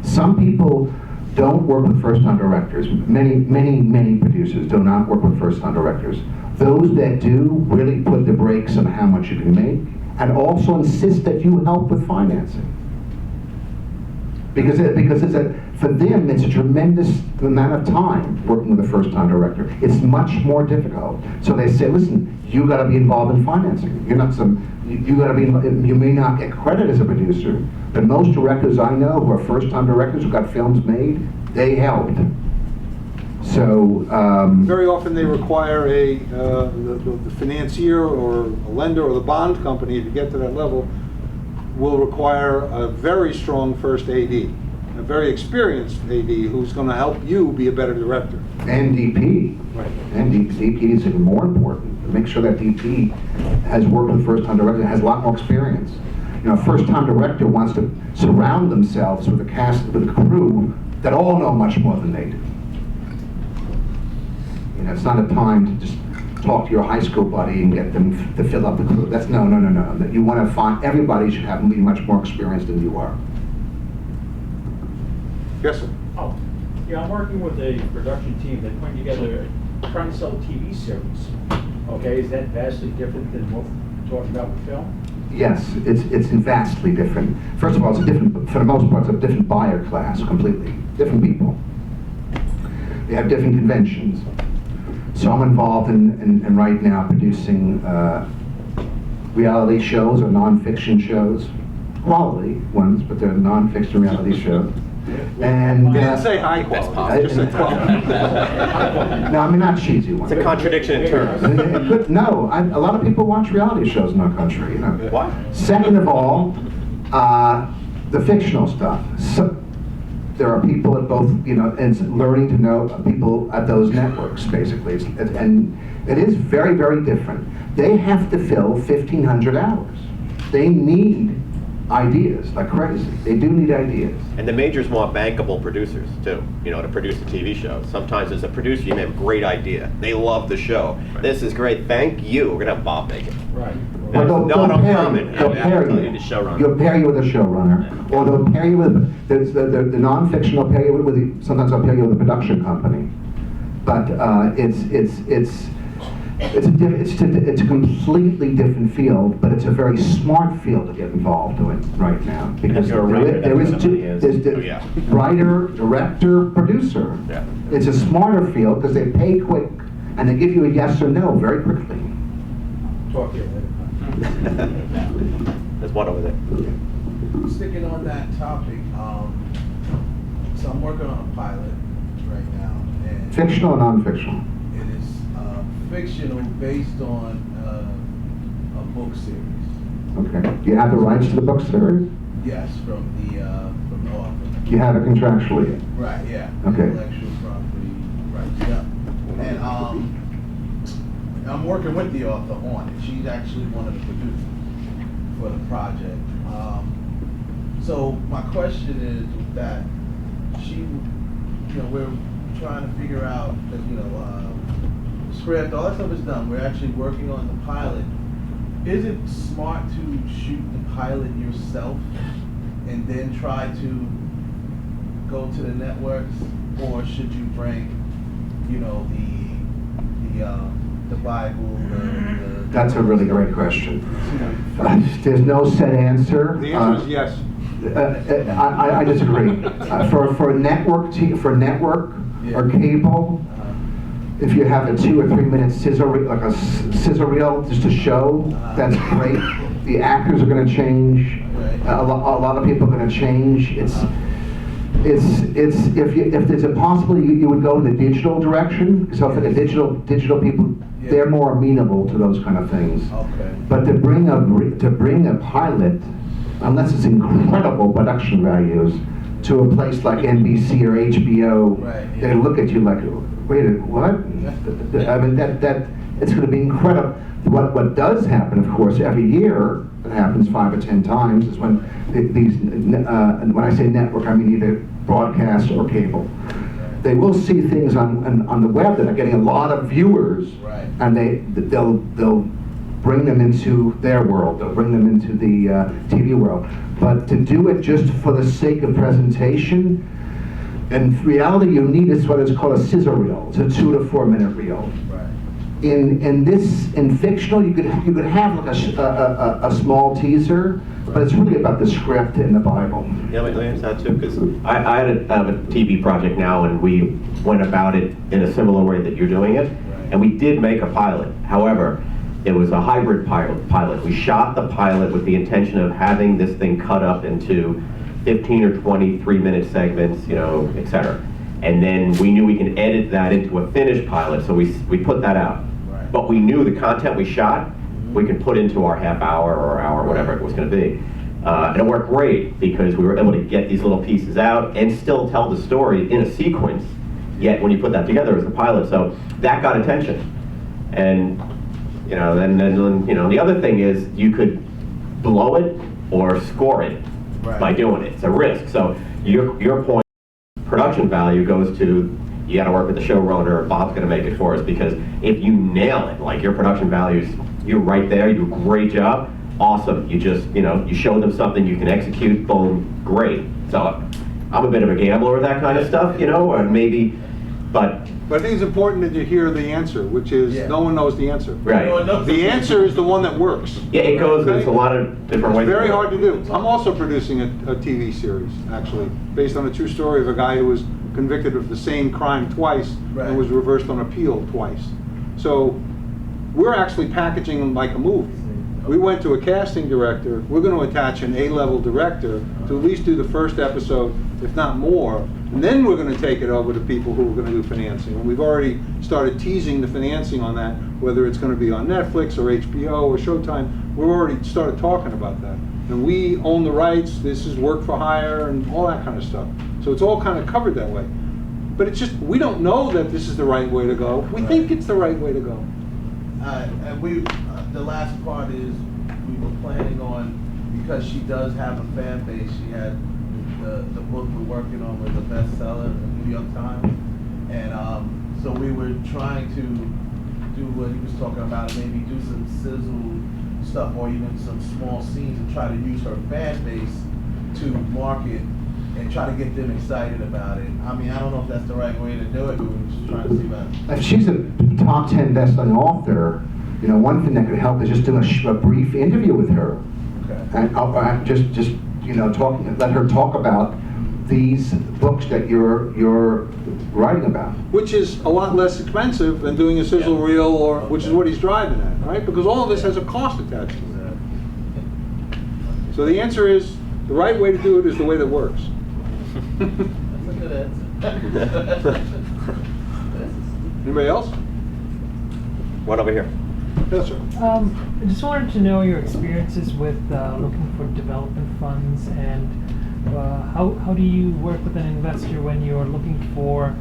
Some people don't work with first-time directors. Many producers do not work with first-time directors. Those that do really put the brakes on how much you can make, and also insist that you help with financing. Because for them, it's a tremendous amount of time working with a first-time director. It's much more difficult. So they say, listen, you got to be involved in financing. You're not you got to be. You may not get credit as a producer, but most directors I know who are first-time directors who got films made, they helped. So very often they require the financier or a lender or the bond company, if you get to that level, will require a very strong first AD, a very experienced AD who's going to help you be a better director. And DP. Right. And DP is even more important. Make sure that DP has worked with first-time director, has a lot more experience. You know, a first-time director wants to surround themselves with a cast, with a crew that all know much more than they do. You know, it's not a time to just talk to your high school buddy and get them to fill up the crew. That's no. That you want to find, everybody should be much more experienced than you are. Yes, sir. Oh, yeah, I'm working with a production team that's putting together, trying to sell a TV series. Okay, is that vastly different than what we're talking about with film? Yes, it's vastly different. First of all, it's a different, for the most part, it's a different buyer class completely. Different people. They have different conventions. So I'm involved in right now producing reality shows or non-fiction shows. Quality ones, but they're non-fiction reality shows. And You didn't say high quality, just said quality. no, I mean not cheesy ones. It's a contradiction in terms. No, a lot of people watch reality shows in our country. You know. What? Second of all, the fictional stuff. So, there are people at both, you know, and learning to know people at those networks, basically. And it is very, very different. They have to fill 1,500 hours. They need ideas like crazy. They do need ideas. And the majors want bankable producers too, you know, to produce a TV show. Sometimes as a producer, you may have a great idea. They love the show. Right. This is great. Thank you. We're gonna have Bob make it. Right. Well, Not uncommon. They'll pair you. You'll pair you with a showrunner, or they'll pair you with the non-fiction. They'll pair you sometimes they'll pair you with a production company. But it's a completely different field, but it's a very smart field to get involved in right now. Because you're a writer, there is that's what it is. there's Oh, yeah. writer, director, producer. Yeah. It's a smarter field because they pay quick and they give you a yes or no very quickly. Talk to you later. There's one over there. Sticking on that topic, so I'm working on a pilot right now, and Fictional or non-fictional? it is fictional based on a book series. Okay. You have the rights to the book series? Yes, from the author. You have it contractually? Right, yeah. Okay. Intellectual property rights, yeah. And I'm working with the author on it. She's actually one of the producers for the project. So my question is that we're trying to figure out, because, the script, all that stuff is done. We're actually working on the pilot. Is it smart to shoot the pilot yourself and then try to go to the networks, or should you bring, the Bible? That's a really great question. There's no set answer. The answer is yes. I disagree. For network or cable, if you have a 2 or 3 minute scissor reel just to show, that's great. The actors are going to change. A lot of people are going to change. If there's a possibility, you would go in the digital direction. So for the digital people, they're more amenable to those kind of things. Okay. But to bring a pilot, unless it's incredible production values, to a place like NBC or HBO, they look at you like, wait, what? I mean, that it's going to be incredible. What does happen, of course, every year, it happens 5 or 10 times, is when and when I say network, I mean either broadcast or cable. They will see things on the web that are getting a lot of viewers, and they'll bring them into their world. They'll bring them into the TV world. But to do it just for the sake of presentation, in reality, you need what is called a scissor reel. It's a 2 to 4 minute reel. In fictional, you could have like a small teaser, but it's really about the script and the Bible. Yeah, let me answer that too, because I had a TV project now, and we went about it in a similar way that you're doing it, and we did make a pilot. However, it was a hybrid pilot. We shot the pilot with the intention of having this thing cut up into 15 or 20 3-minute segments, et cetera. And then we knew we can edit that into a finished pilot, so we put that out. But we knew the content we shot, we could put into our half hour or hour, whatever it was going to be. And it worked great because we were able to get these little pieces out and still tell the story in a sequence, yet when you put that together as a pilot, so that got attention. And then the other thing is you could blow it or score it by doing it. It's a risk. So your point, production value goes to, you got to work with the showrunner. Bob's going to make it for us, because if you nail it, like your production values, you're right there. You do a great job. Awesome. You just you show them something you can execute. Boom. Great. So I'm a bit of a gambler with that kind of stuff, or maybe, but I think it's important that you hear the answer, which is no one knows the answer. Right. The answer is the one that works. Yeah, it goes. There's a lot of different ways. It's very hard to do. I'm also producing a TV series, actually, based on a true story of a guy who was convicted of the same crime twice and was reversed on appeal twice. So we're actually packaging them like a movie. We went to a casting director. We're going to attach an A-level director to at least do the first episode, if not more, and then we're going to take it over to people who are going to do financing. And we've already started teasing the financing on that, whether it's going to be on Netflix or HBO or Showtime. We've already started talking about that. And we own the rights. This is work for hire and all that kind of stuff. So it's all kind of covered that way. But it's just, we don't know that this is the right way to go. We think it's the right way to go. And the last part is, we were planning on, because she does have a fan base, she had the book we're working on was a bestseller in the New York Times. And so we were trying to do what he was talking about, maybe do some sizzle stuff or even some small scenes and try to use her fan base to market and try to get them excited about it. I mean, I don't know if that's the right way to do it, but we're just trying to see about it. If she's a top 10 best-selling author, you know, one thing that could help is just do a brief interview with her. Okay. And just you know, let her talk about these books that you're writing about. Which is a lot less expensive than doing a sizzle reel, or which is what he's driving at, right? Because all of this has a cost attached to it. So the answer is, the right way to do it is the way that works. That's a good answer. Anybody else? One over here. Yes, sir. I just wanted to know your experiences with looking for development funds, and how do you work with an investor when you're looking for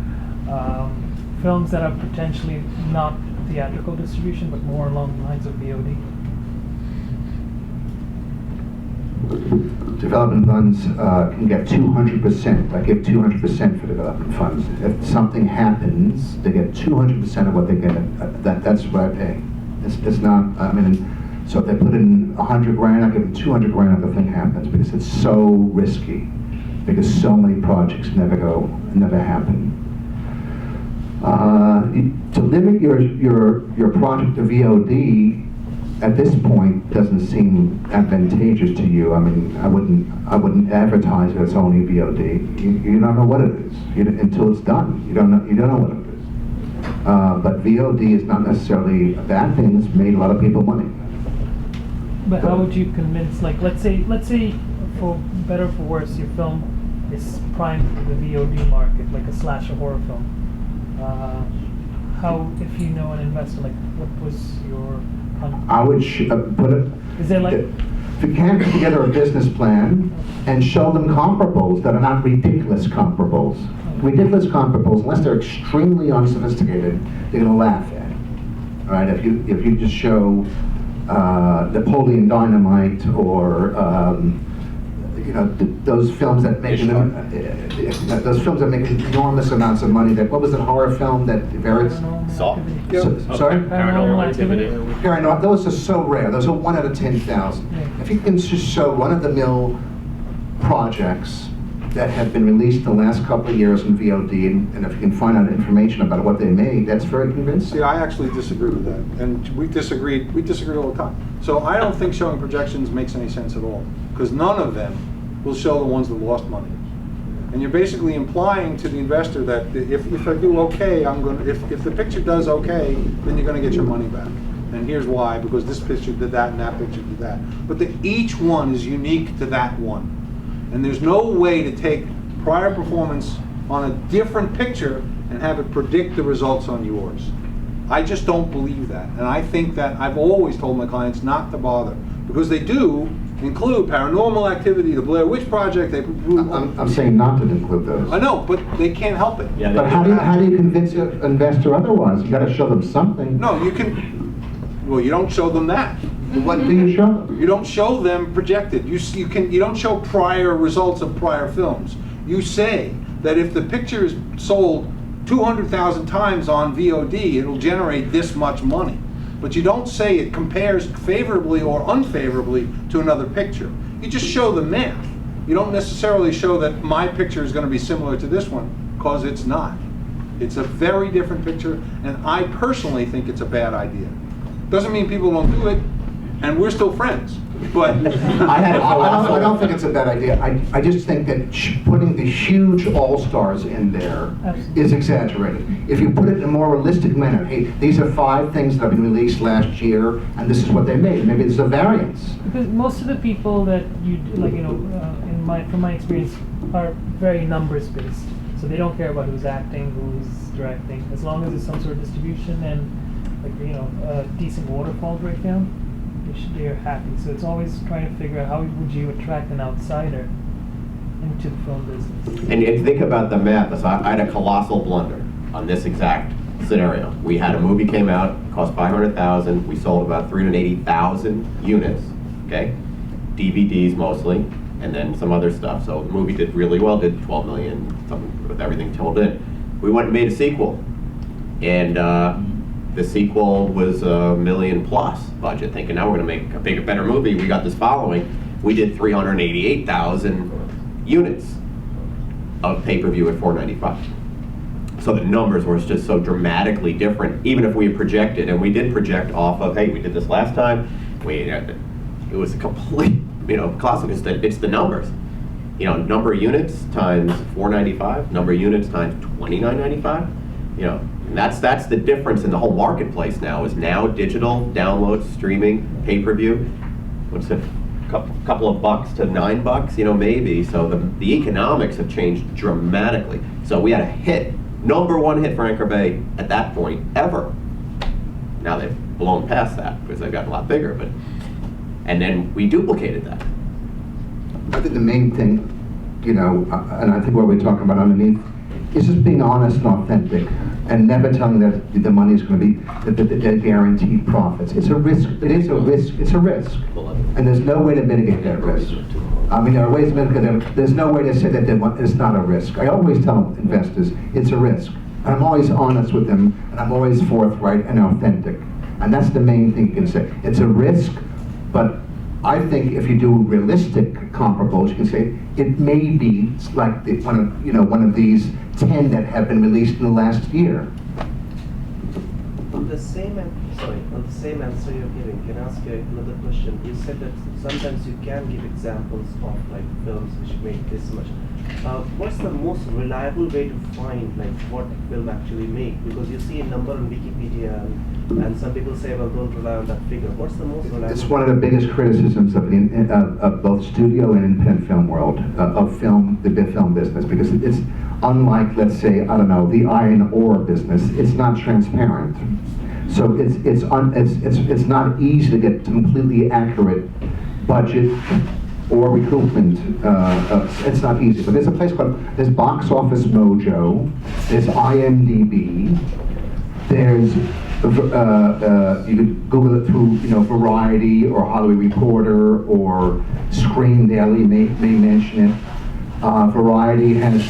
films that are potentially not theatrical distribution, but more along the lines of VOD? Development funds can get 200%. I give 200% for development funds. If something happens, they get 200% of what they get. That's what I pay. It's not. I mean, so if they put in 100 grand, I give them 200 grand if the thing happens, because it's so risky. Because so many projects never happen. To limit your project to VOD at this point doesn't seem advantageous to you. I mean, I wouldn't advertise it as only VOD. You don't know what it is until it's done. You don't know what it is. But VOD is not necessarily a bad thing. It's made a lot of people money. But how would you convince, like, let's say, for better or for worse, your film is primed for the VOD market, like a slasher horror film. How, if you know an investor, like, what was your? I would put it. Is there like? If you can't put together a business plan and show them comparables that are not ridiculous comparables. Ridiculous comparables, unless they're extremely unsophisticated, they're going to laugh at. All right, if you just show Napoleon Dynamite or you know, those films that make enormous amounts of money. That, what was the horror film that very Saw. Sorry? Paranormal Activity. Paranormal. Those are so rare. Those are 1 out of 10,000. Yeah. If you can just show run-of-the-mill projects that have been released in the last couple of years in VOD, and if you can find out information about what they made, that's very convincing. See, I actually disagree with that, and we disagree all the time. So I don't think showing projections makes any sense at all, because none of them will show the ones that lost money. And you're basically implying to the investor that if I do okay, if the picture does okay, then you're going to get your money back. And here's why: because this picture did that and that picture did that. But each one is unique to that one. And there's no way to take prior performance on a different picture and have it predict the results on yours. I just don't believe that. And I think that I've always told my clients not to bother, because they do include Paranormal Activity, the Blair Witch Project. I'm saying not to include those. I know, but they can't help it. Yeah, But how do you convince an investor otherwise? You got to show them something. No, you can. Well, you don't show them that. What do you show them? You don't show them projected. You don't show prior results of prior films. You say that if the picture is sold 200,000 times on VOD, it'll generate this much money. But you don't say it compares favorably or unfavorably to another picture. You just show the math. You don't necessarily show that my picture is going to be similar to this one, because it's not. It's a very different picture, and I personally think it's a bad idea. Doesn't mean people don't do it, and we're still friends. But I don't think it's a bad idea. I just think that putting the huge all-stars in there is exaggerated. If you put it in a more realistic manner, hey, these are 5 things that have been released last year, and this is what they made. Maybe there's a variance. Because most of the people that you like, you know, from my experience, are very numbers based. So they don't care about who's acting, who's directing, as long as there's some sort of distribution and, like, you know, a decent waterfall breakdown. They're happy. So it's always trying to figure out how would you attract an outsider into the film business. And think about the math. So I had a colossal blunder on this exact scenario. We had a movie came out, cost $500,000. We sold about 380,000 units. Okay, DVDs mostly, and then some other stuff. So the movie did really well. Did 12 million, something with everything told in. We went and made a sequel, and the sequel was $1 million plus budget, thinking now we're going to make a bigger, better movie. We got this following. We did 388,000 units. of pay-per-view at $4.95. So the numbers were just so dramatically different, even if we had projected, and we did project off of, hey, we did this last time, it was a complete, classic, it's the numbers. Number of units times $4.95, number of units times $29.95, and that's the difference in the whole marketplace now, is now digital, download, streaming, pay-per-view. What's it? Couple of bucks to $9, maybe. So the economics have changed dramatically. So we had a hit, #1 hit for Anchor Bay at that point ever. Now they've blown past that because they've gotten a lot bigger. And then we duplicated that. I think the main thing, and I think what we're talking about underneath, is just being honest and authentic, and never telling that the money is going to be the guaranteed profits. It's a risk. It is a risk. It's a risk, and there's no way to mitigate that risk. I mean, there are ways to mitigate it. There's no way to say that it's not a risk. I always tell investors it's a risk. And I'm always honest with them, and I'm always forthright and authentic. And that's the main thing you can say. It's a risk, but I think if you do realistic comparables, you can say it may be like one of these 10 that have been released in the last year. On the same answer you're giving, can I ask you another question? You said that sometimes you can give examples of films which make this much. What's the most reliable way to find what a film actually made? Because you see a number on Wikipedia, and some people say, well, don't rely on that figure. What's the most reliable? It's one of the biggest criticisms of both studio and independent film world, of the film business, because it's unlike, let's say, I don't know, the iron ore business. It's not transparent. So it's not easy to get completely accurate budget or recoupment. It's not easy. But there's a place there's Box Office Mojo, there's IMDb, there's you could Google it through Variety or Hollywood Reporter or Screen Daily may mention it. Variety has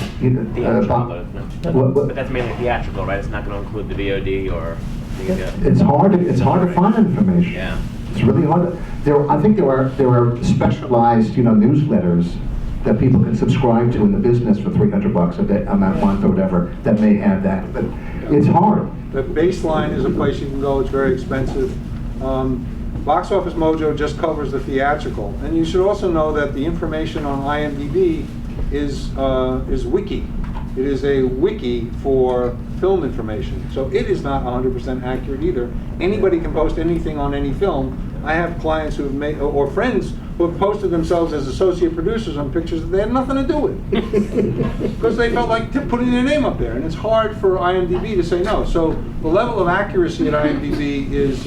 but that's mainly theatrical, right? It's not going to include the VOD or. It's hard to find information. Yeah. It's really hard. I think there are specialized newsletters that people can subscribe to in the business for $300 a month or whatever that may have that, but it's hard. The Baseline is a place you can go. It's very expensive. Box Office Mojo just covers the theatrical, and you should also know that the information on IMDb is wiki. It is a wiki for film information, so it is not 100% accurate either. Anybody can post anything on any film. I have clients who have made, or friends who have posted themselves as associate producers on pictures that they had nothing to do with, because they felt like putting their name up there, and it's hard for IMDb to say no. So the level of accuracy at IMDb is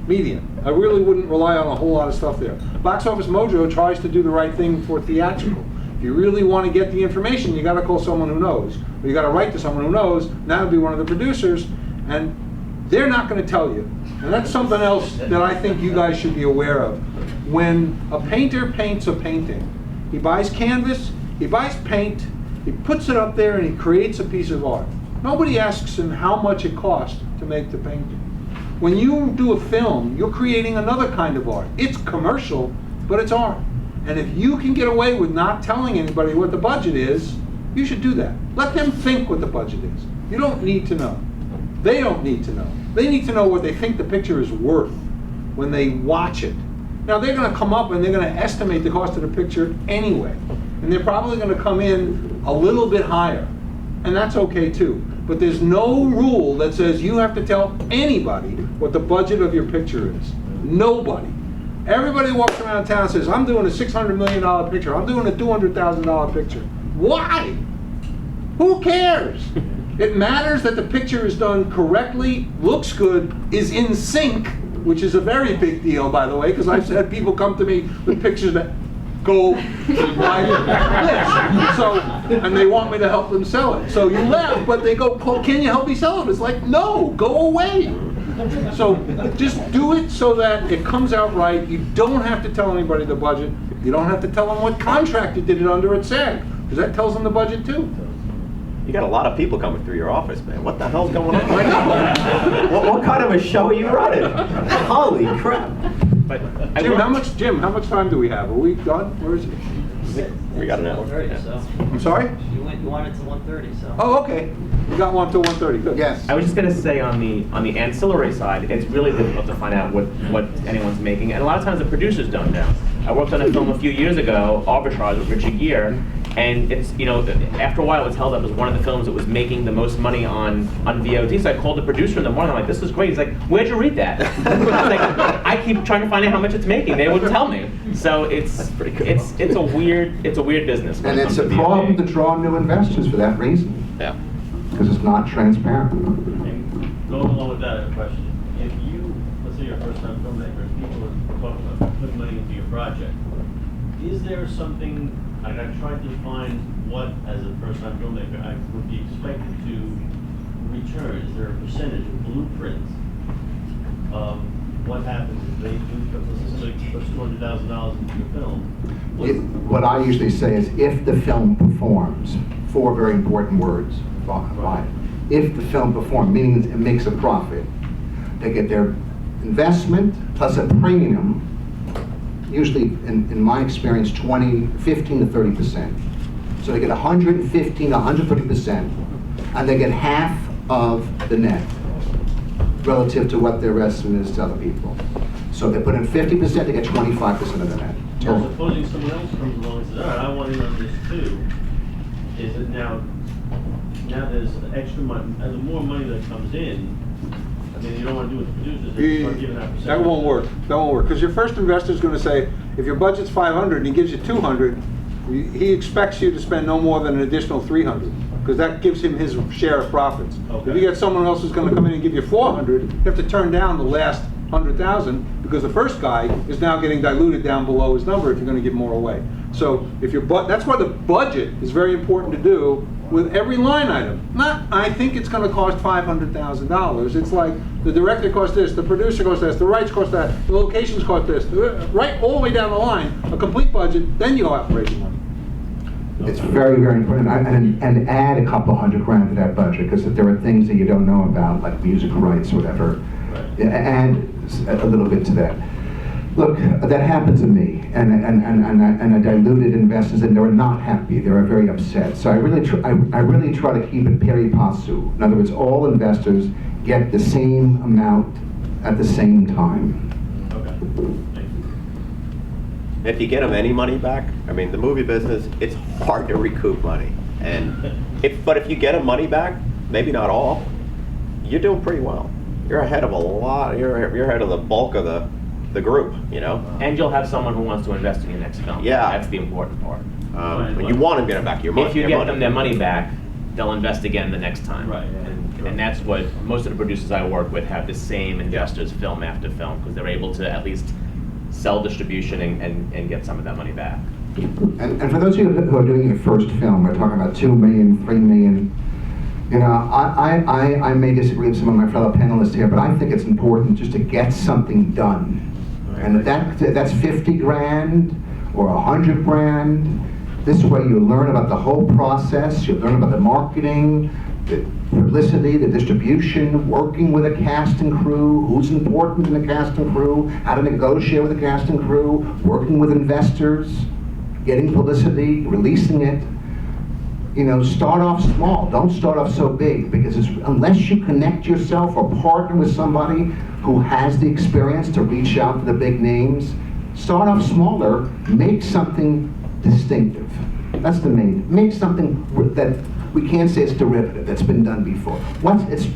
medium. I really wouldn't rely on a whole lot of stuff there. Box Office Mojo tries to do the right thing for theatrical. If you really want to get the information, you got to call someone who knows, or you got to write to someone who knows. And that would be one of the producers, and they're not going to tell you. And that's something else that I think you guys should be aware of. When a painter paints a painting, he buys canvas, he buys paint, he puts it up there, and he creates a piece of art. Nobody asks him how much it cost to make the painting. When you do a film, you're creating another kind of art. It's commercial, but it's art. And if you can get away with not telling anybody what the budget is, you should do that. Let them think what the budget is. You don't need to know. They don't need to know. They need to know what they think the picture is worth when they watch it. Now they're going to come up and they're going to estimate the cost of the picture anyway. And they're probably going to come in a little bit higher. And that's okay too. But there's no rule that says you have to tell anybody what the budget of your picture is. Nobody. Everybody walks around town and says, I'm doing a $600 million picture. I'm doing a $200,000 picture. Why? Who cares? It matters that the picture is done correctly, looks good, is in sync, which is a very big deal, by the way, because I've had people come to me with pictures that go like this. So, and they want me to help them sell it. So you laugh, but they go, well, can you help me sell it? It's like, no, go away. So just do it so that it comes out right. You don't have to tell anybody the budget. You don't have to tell them what contract you did it under at SAG, because that tells them the budget too. You got a lot of people coming through your office, man. What the hell's going on right now? what kind of a show are you running? Holy crap. But Jim, how much time do we have? Are we done? Where is it? We got an hour. 1:30, so. I'm sorry? You wanted to 1:30, so. Oh, okay. You got one till 1:30, good. Yes. I was just gonna say on the ancillary side, it's really difficult to find out what anyone's making, and a lot of times the producers don't know. I worked on a film a few years ago, Arbitrage with Richard Gere, and it's, you know, after a while it's held up as one of the films that was making the most money on VOD. So I called the producer in the morning, I'm like, this is great. He's like, where'd you read that? I was like, I keep trying to find out how much it's making. They wouldn't tell me. So it's a weird business. when And it it's comes a to VOD. problem to draw new investors for that reason, Yeah. because it's not transparent. And going along with that, I have a question. If you, let's say you're a first-time filmmaker, and people are talking about putting money into your project, is there something, like I've tried to find what, as a first-time filmmaker, I would be expected to return? Is there a percentage, a blueprint of what happens if they do, let's say somebody puts $200,000 into your film? What I usually say is, if the film performs, 4 very important words, right? If the film performs, meaning it makes a profit, they get their investment plus a premium, usually, in my experience, 15 to 30%. So they get 115, 130%, and they get half of the net relative to what their estimate is to other people. So if they put in 50%, they get 25% of the net. Now, total. supposing someone else comes along and says, all right, I want in on this too, is it now there's extra money, and the more money that comes in, I mean, you don't want to do with the producers, you start giving that percentage. That won't work. That won't work. Because your first investor is going to say, if your budget's 500 and he gives you 200, he expects you to spend no more than an additional 300, because that gives him his share of profits. Okay. If you get someone else who's going to come in and give you 400, you have to turn down the last 100,000, because the first guy is now getting diluted down below his number if you're going to give more away. So if your that's why the budget is very important to do with every line item. Not, I think it's going to cost $500,000. It's like the director costs this, the producer costs this, the rights cost that, the locations cost this, right all the way down the line, a complete budget, then you go out and raise the money. It's very, very important, and add a couple $100,000 to that budget, because if there are things that you don't know about, like music rights or whatever, add a little bit to that. Look, that happened to me, and I diluted investors, and they were not happy. They were very upset. So I really try to keep it pari passu. In other words, all investors get the same amount at the same time. Okay. Thank you. If you get them any money back, I mean, the movie business, it's hard to recoup money. And but if you get them money back, maybe not all, you're doing pretty well. You're ahead of a lot. You're ahead of the bulk of the group, you know. And you'll have someone who wants to invest in your next film. Yeah. That's the important part. You want them to get back your money. If you get them their money back, they'll invest again the next time. Right. And that's what most of the producers I work with have, the same investors film after film, because they're able to at least sell distribution and get some of that money back. And for those of you who are doing your first film, we're talking about 2 million, 3 million. You know, I may disagree with some of my fellow panelists here, but I think it's important just to get something done. And that's 50 grand or 100 grand. This way you learn about the whole process, you learn about the marketing, the publicity, the distribution, working with a cast and crew, who's important in the cast and crew, how to negotiate with the cast and crew, working with investors, getting publicity, releasing it. You know, start off small. Don't start off so big, because unless you connect yourself or partner with somebody who has the experience to reach out to the big names, start off smaller, make something distinctive. That's the main. Make something that we can't say it's derivative, that's been done before. And it's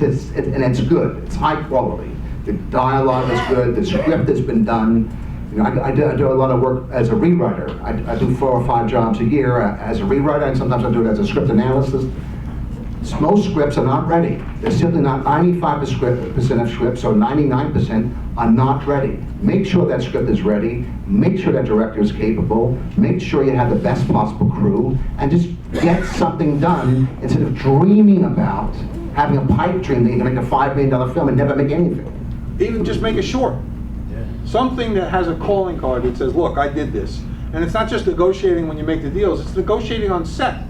good. It's high quality. The dialogue is good. The script has been done. You know, I do a lot of work as a rewriter. I do 4 or 5 jobs a year as a rewriter, and sometimes I do it as a script analyst. Most scripts are not ready. They're simply not. 95% of scripts, or 99%, are not ready. Make sure that script is ready. Make sure that director is capable. Make sure you have the best possible crew, and just get something done instead of dreaming about having a pipe dream that you're going to make a $5 million film and never make anything. Even just make a short. Something that has a calling card that says, look, I did this. And it's not just negotiating when you make the deals, it's negotiating on set.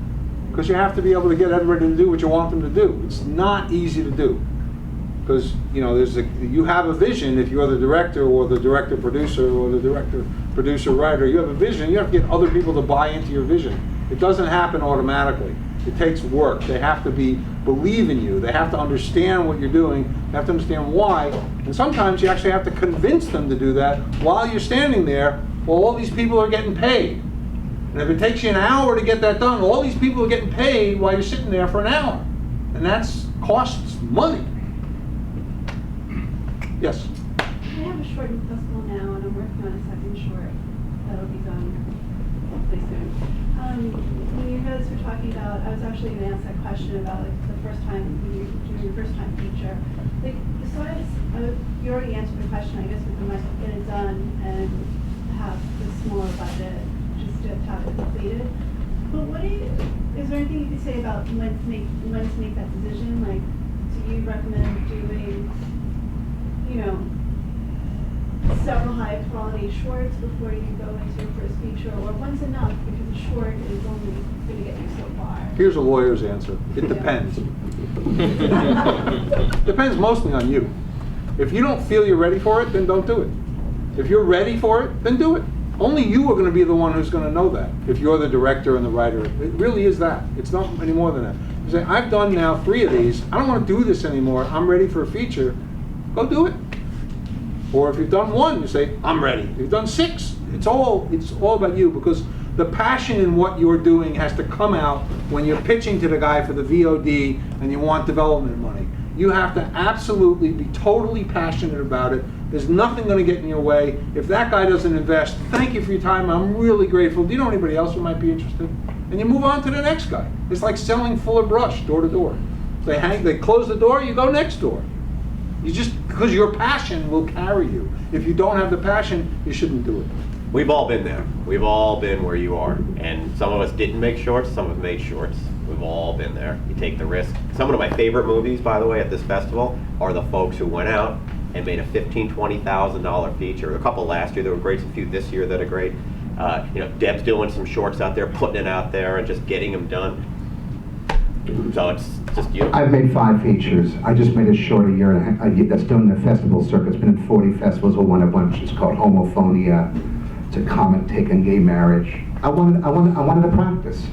Because you have to be able to get everybody to do what you want them to do. It's not easy to do. Because, you know, you have a vision if you're the director or the director producer or the director producer, writer, you have a vision, you have to get other people to buy into your vision. It doesn't happen automatically. It takes work. They have to believe in you. They have to understand what you're doing. They have to understand why. And sometimes you actually have to convince them to do that while you're standing there while all these people are getting paid. And if it takes you an hour to get that done, all these people are getting paid while you're sitting there for an hour. And that's costs money. Yes? I have a short in festival now, and I'm working on a second short that'll be done hopefully soon. When you guys were talking about, I was actually going to ask that question about like the first time when you're doing your first time feature. Like, besides, you already answered the question. I guess we might get it done and have the smaller budget just to have it completed. But is there anything you could say about when to make that decision? Like, do you recommend doing, several high quality shorts before you go into your first feature, or one's enough because a short is only going to get you so far? Here's a lawyer's answer. It depends. Depends mostly on you. If you don't feel you're ready for it, then don't do it. If you're ready for it, then do it. Only you are going to be the one who's going to know that, if you're the director and the writer. It really is that. It's not any more than that. You say, I've done now 3 of these. I don't want to do this anymore. I'm ready for a feature. Go do it. Or if you've done 1, you say, I'm ready. If you've done 6, it's all about you, because the passion in what you're doing has to come out when you're pitching to the guy for the VOD and you want development money. You have to absolutely be totally passionate about it. There's nothing going to get in your way. If that guy doesn't invest, thank you for your time. I'm really grateful. Do you know anybody else who might be interested? And you move on to the next guy. It's like selling Fuller Brush door to door. They close the door, you go next door. Because your passion will carry you. If you don't have the passion, you shouldn't do it. We've all been there. We've all been where you are. And some of us didn't make shorts, some of us made shorts. We've all been there. You take the risk. Some of my favorite movies, by the way, at this festival are the folks who went out and made a $15,000, $20,000 feature. A couple last year that were great, a few this year that are great. Deb's doing some shorts out there, putting it out there and just getting them done. So it's just you. I've made 5 features. I just made a short a year and a half that's doing the festival circuit. It's been in 40 festivals, or one of which is called Homophonia. It's a comment take on gay marriage. I wanted to practice.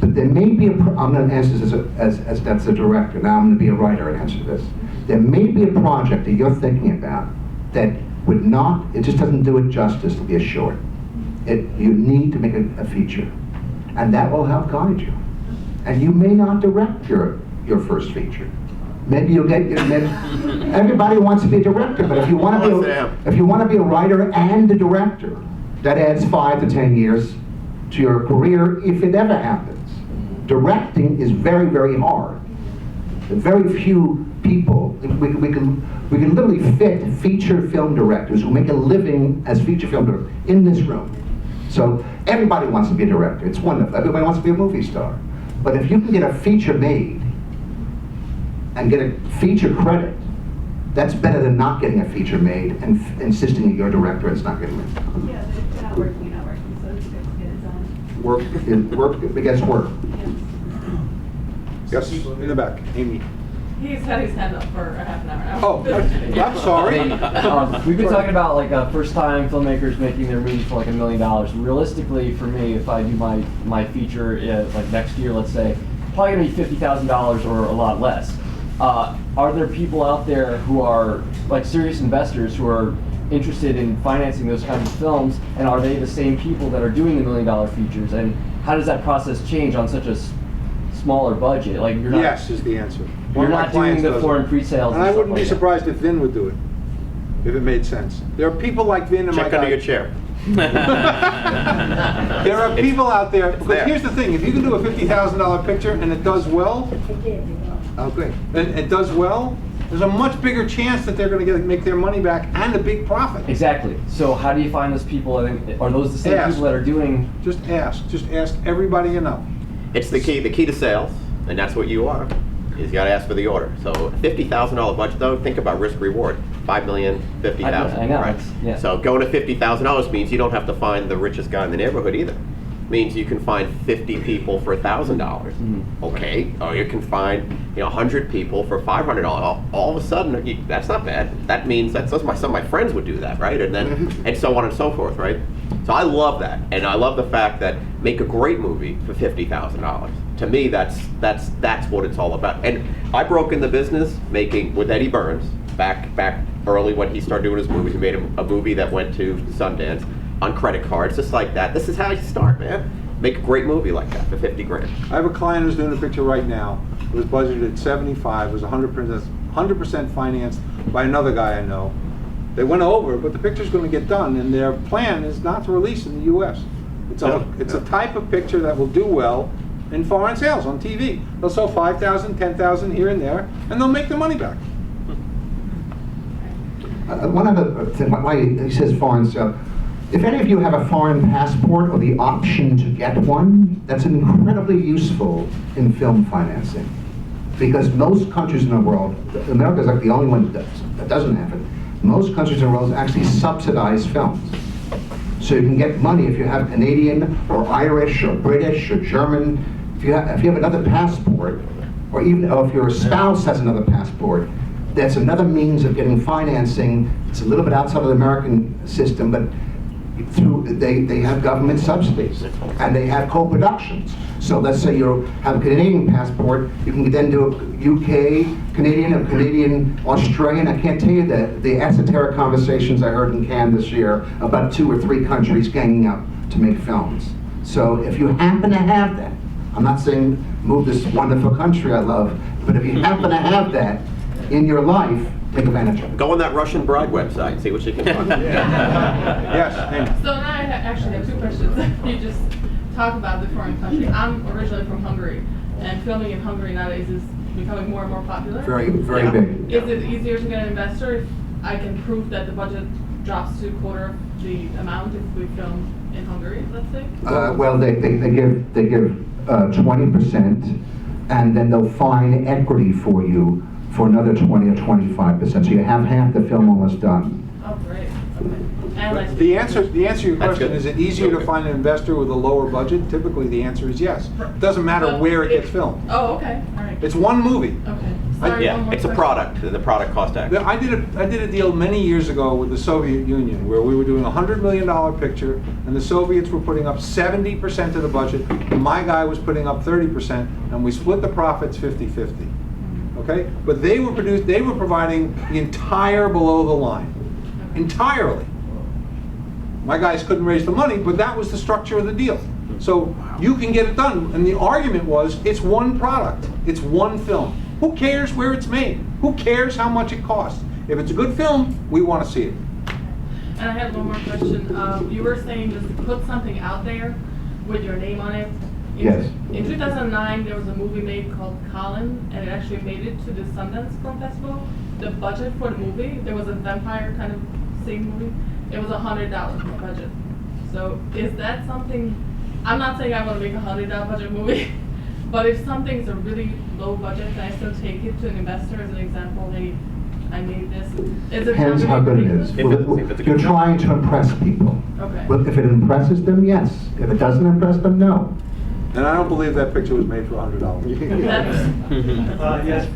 But there may be I'm going to answer this as that's a director. Now I'm going to be a writer and answer this. There may be a project that you're thinking about that would not, it just doesn't do it justice to be a short. You need to make a feature. And that will help guide you. And you may not direct your first feature. Maybe you'll get. Everybody wants to be a director, but if you want to be a writer and a director, that adds 5 to 10 years to your career if it ever happens. Directing is very, very hard. Very few people. We can literally fit feature film directors who make a living as feature film directors in this room. So everybody wants to be a director. It's wonderful. Everybody wants to be a movie star. But if you can get a feature made and get a feature credit, that's better than not getting a feature made and insisting that you're a director and it's not getting made. Yeah, if you're not working, so it's good to get it done. Work begets work. Yes, in the back, Amy. He's had his hand up for a half an hour now. Oh, I'm sorry. We've been talking about like first-time filmmakers making their movie for like $1 million. Realistically, for me, if I do my feature like next year, let's say, probably gonna be $50,000 or a lot less. Are there people out there who are like serious investors who are interested in financing those kinds of films, and are they the same people that are doing the $1 million features? And how does that process change on such a smaller budget? Like you're not. Yes is the answer. You're not doing the foreign pre-sales. And I wouldn't be surprised if Vin would do it, if it made sense. There are people like Vin and Check under your chair. There are people out there, because here's the thing, if you can do a $50,000 picture and it does well, oh great, and it does well, there's a much bigger chance that they're going to make their money back and a big profit. Exactly. So how do you find those people? Are those the same people that are doing? Just ask everybody you know. It's the key to sales, and that's what you are. You got to ask for the order. So $50,000 budget though, think about risk reward. $5 million, $50,000. I know. Right? Yeah. So going to $50,000 means you don't have to find the richest guy in the neighborhood either. means you can find 50 people for $1,000. Okay, or you can find 100 people for $500. All of a sudden, that's not bad. That means some of my friends would do that, right? And then and so on and so forth, right? So I love that, and I love the fact that make a great movie for $50,000. To me, that's what it's all about. And I broke in the business making with Eddie Burns back early when he started doing his movies. We made a movie that went to Sundance on credit cards, just like that. This is how you start, man. Make a great movie like that for 50 grand. I have a client who's doing a picture right now. It was budgeted at 75. It was 100% financed by another guy I know. They went over, but the picture's going to get done, and their plan is not to release in the U.S. It's a type of picture that will do well in foreign sales on TV. They'll sell 5,000, 10,000 here and there, and they'll make their money back. One other thing, why he says foreign sale. If any of you have a foreign passport or the option to get one, that's incredibly useful in film financing. Because most countries in the world, America is like the only one that doesn't have it. Most countries in the world actually subsidize films. So you can get money if you have Canadian or Irish or British or German. If you have another passport, or even if your spouse has another passport, that's another means of getting financing. It's a little bit outside of the American system, but they have government subsidies and they have co-productions. So let's say you have a Canadian passport, you can then do a UK, Canadian, or Canadian, Australian. I can't tell you the esoteric conversations I heard in Cannes this year about 2 or 3 countries ganging up to make films. So if you happen to have that, I'm not saying move this wonderful country I love, but if you happen to have that in your life, take advantage of it. Go on that Russian bride website and see what you can find. Yes. So now I actually have 2 questions. You just talk about the foreign country. I'm originally from Hungary, and filming in Hungary nowadays is becoming more and more popular. Very, very big. Is it easier to get an investor if I can prove that the budget drops to a quarter of the amount if we film in Hungary, let's say? Well, they give 20%, and then they'll find equity for you for another 20 or 25%. So you have half the film almost done. Oh, great. Okay. And like The answer to your question, is it easier to find an investor with a lower budget? Typically, the answer is yes. It doesn't matter where it gets filmed. Oh, okay. All right. It's one movie. Okay. Sorry, one more It's a question. product. The product cost act. I did a deal many years ago with the Soviet Union where we were doing a $100 million picture, and the Soviets were putting up 70% of the budget, and my guy was putting up 30%, and we split the profits 50-50. Okay? But they were providing the entire below the line. Entirely. My guys couldn't raise the money, but that was the structure of the deal. So you can get it done. And the argument was, it's one product. It's one film. Who cares where it's made? Who cares how much it costs? If it's a good film, we want to see it. And I had one more question. You were saying just to put something out there with your name on it. Yes. In 2009, there was a movie made called Colin, and it actually made it to the Sundance Film Festival. The budget for the movie, there was a vampire kind of thing movie. It was $100 budget. So is that something? I'm not saying I want to make a $100 budget movie, but if something's a really low budget, can I still take it to an investor as an example? Hey, I made this. Depends how good it is. You're trying to impress people. Okay. But if it impresses them, yes. If it doesn't impress them, no. And I don't believe that picture was made for $100. Yes.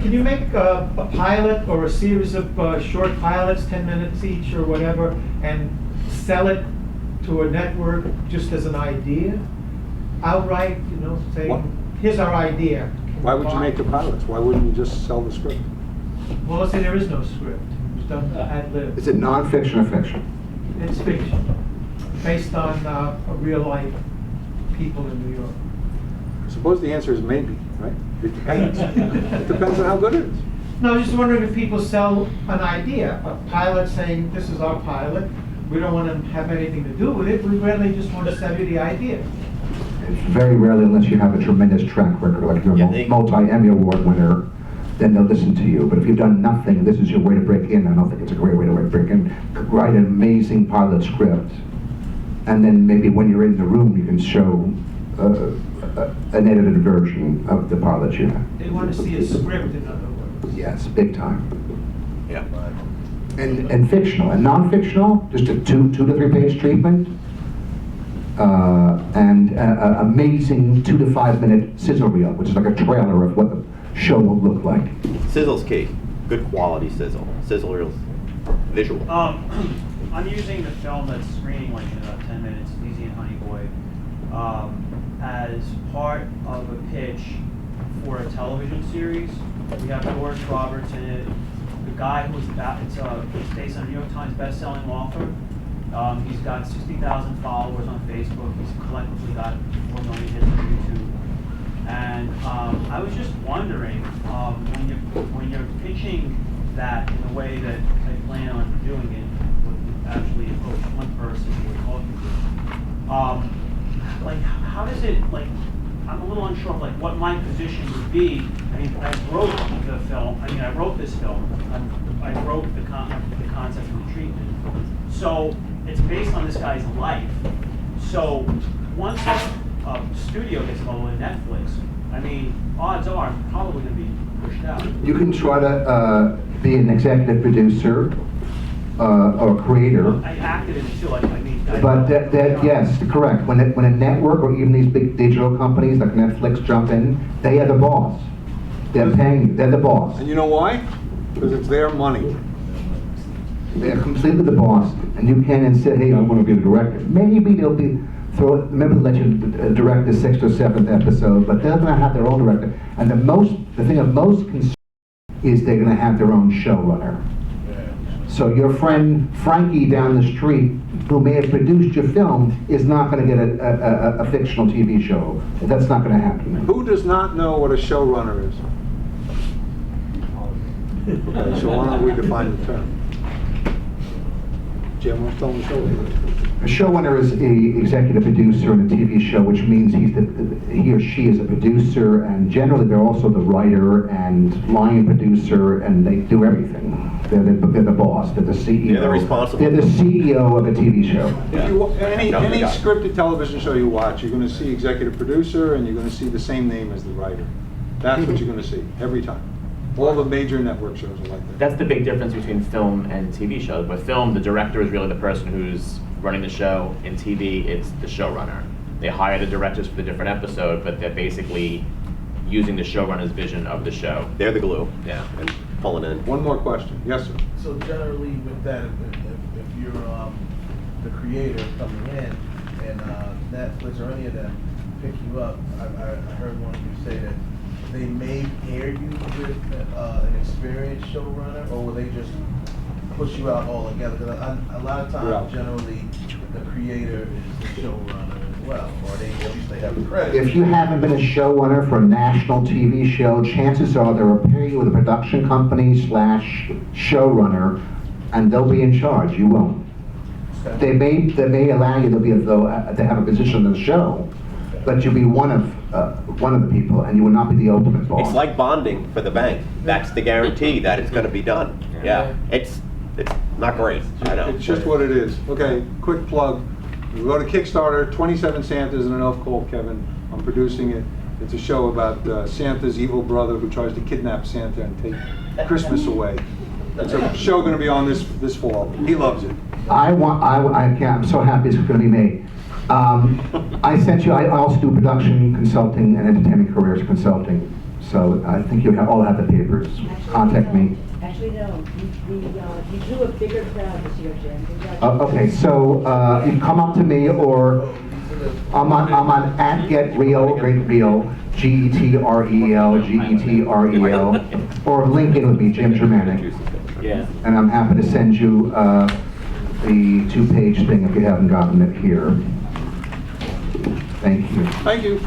Can you make a pilot or a series of short pilots, 10 minutes each or whatever, and sell it to a network just as an idea? Outright, say, here's our idea. Why would you make the pilots? Why wouldn't you just sell the script? Well, let's say there is no script. It's done ad lib. Is it nonfiction or fiction? It's fiction, based on a real life people in New York. I suppose the answer is maybe, right? It depends. It depends on how good it is. No, I was just wondering if people sell an idea, a pilot saying, this is our pilot, we don't want to have anything to do with it, we really just want to sell you the idea. It's very rarely, unless you have a tremendous track record, like you're a multi-Emmy Award winner, then they'll listen to you. But if you've done nothing, this is your way to break in. I don't think it's a great way to break in. Write an amazing pilot script, and then maybe when you're in the room, you can show an edited version of the pilot you have. They want to see a script, in other words. Yes, big time. Yeah. And fictional and non-fictional, just a 2 to 3 page treatment. and amazing 2 to 5 minute sizzle reel, which is like a trailer of what the show will look like. Sizzle's key. Good quality sizzle. Sizzle reels. Visual. I'm using the film that's screening like in about 10 minutes, Easy and Honey Boy, as part of a pitch for a television series. We have George Roberts in it. The guy who's it's based on a New York Times best-selling author. He's got 60,000 followers on Facebook. He's collectively got 4 million hits on YouTube. And I was just wondering, when you're pitching that in the way that I plan on doing it, with actually approach one person who we're talking to, like how does it, like, I'm a little unsure of like what my position would be. I mean, I wrote the film. I mean, I wrote this film. I wrote the concept and the treatment. So it's based on this guy's life. So once a studio gets involved in Netflix, I mean, odds are I'm probably going to be pushed out. You can try to be an executive producer or creator. I acted in it too. Like, I mean, But yes, correct. When a network or even these big digital companies like Netflix jump in, they are the boss. They're paying you. They're the boss. And you know why? Because it's their money. They're completely the boss, and you can't then say, "Hey, I want to be the director." Maybe they'll be remember to let you direct the 6th or 7th episode, but they're going to have their own director. And the thing of most concern is they're going to have their own showrunner. So your friend Frankie down the street, who may have produced your film, is not going to get a fictional TV show. That's not going to happen. Who does not know what a showrunner is? Okay, so why don't we define the term? Jim, what's telling the showrunner? A showrunner is an executive producer in a TV show, which means he or she is a producer, and generally they're also the writer and line producer, and they do everything. They're the boss. They're the CEO. Yeah, they're responsible. They're the CEO of a TV show. If you, any scripted television show you watch, you're going to see executive producer, and you're going to see the same name as the writer. That's what you're going to see every time. All the major network shows are like that. That's the big difference between film and TV shows. With film, the director is really the person who's running the show. In TV, it's the showrunner. They hire the directors for the different episode, but they're basically using the showrunner's vision of the show. They're the glue. Yeah. And pulling in. One more question. Yes, sir. So generally with that, if you're the creator coming in and Netflix or any of them pick you up, I heard one of you say that they may pair you with an experienced showrunner, or will they just push you out all together? Because a lot of times, generally, the creator is the showrunner as well, or at least they have the credit. If you haven't been a showrunner for a national TV show, chances are they'll pair you with a production company / showrunner, and they'll be in charge. You won't. Okay. They may allow you to have a position in the show, but you'll be one of the people, and you will not be the ultimate boss. It's like bonding for the bank. That's the guarantee that it's going to be done. Yeah. It's not great. I know. It's just what it is. Okay, quick plug. We go to Kickstarter, 27 Santas and an Elf called Kevin. I'm producing it. It's a show about Santa's evil brother who tries to kidnap Santa and take Christmas away. It's a show going to be on this fall. He loves it. I'm so happy it's going to be made. I also do production consulting and entertainment careers consulting. So I think you all have the papers. Contact me. Actually, no. You drew a bigger crowd this year, Jim. Okay, so you come up to me, or I'm on @GetReal, GETREL, or LinkedIn with me, Jim Jermanok. Yeah. And I'm happy to send you the 2-page thing if you haven't gotten it here. Thank you. Thank you.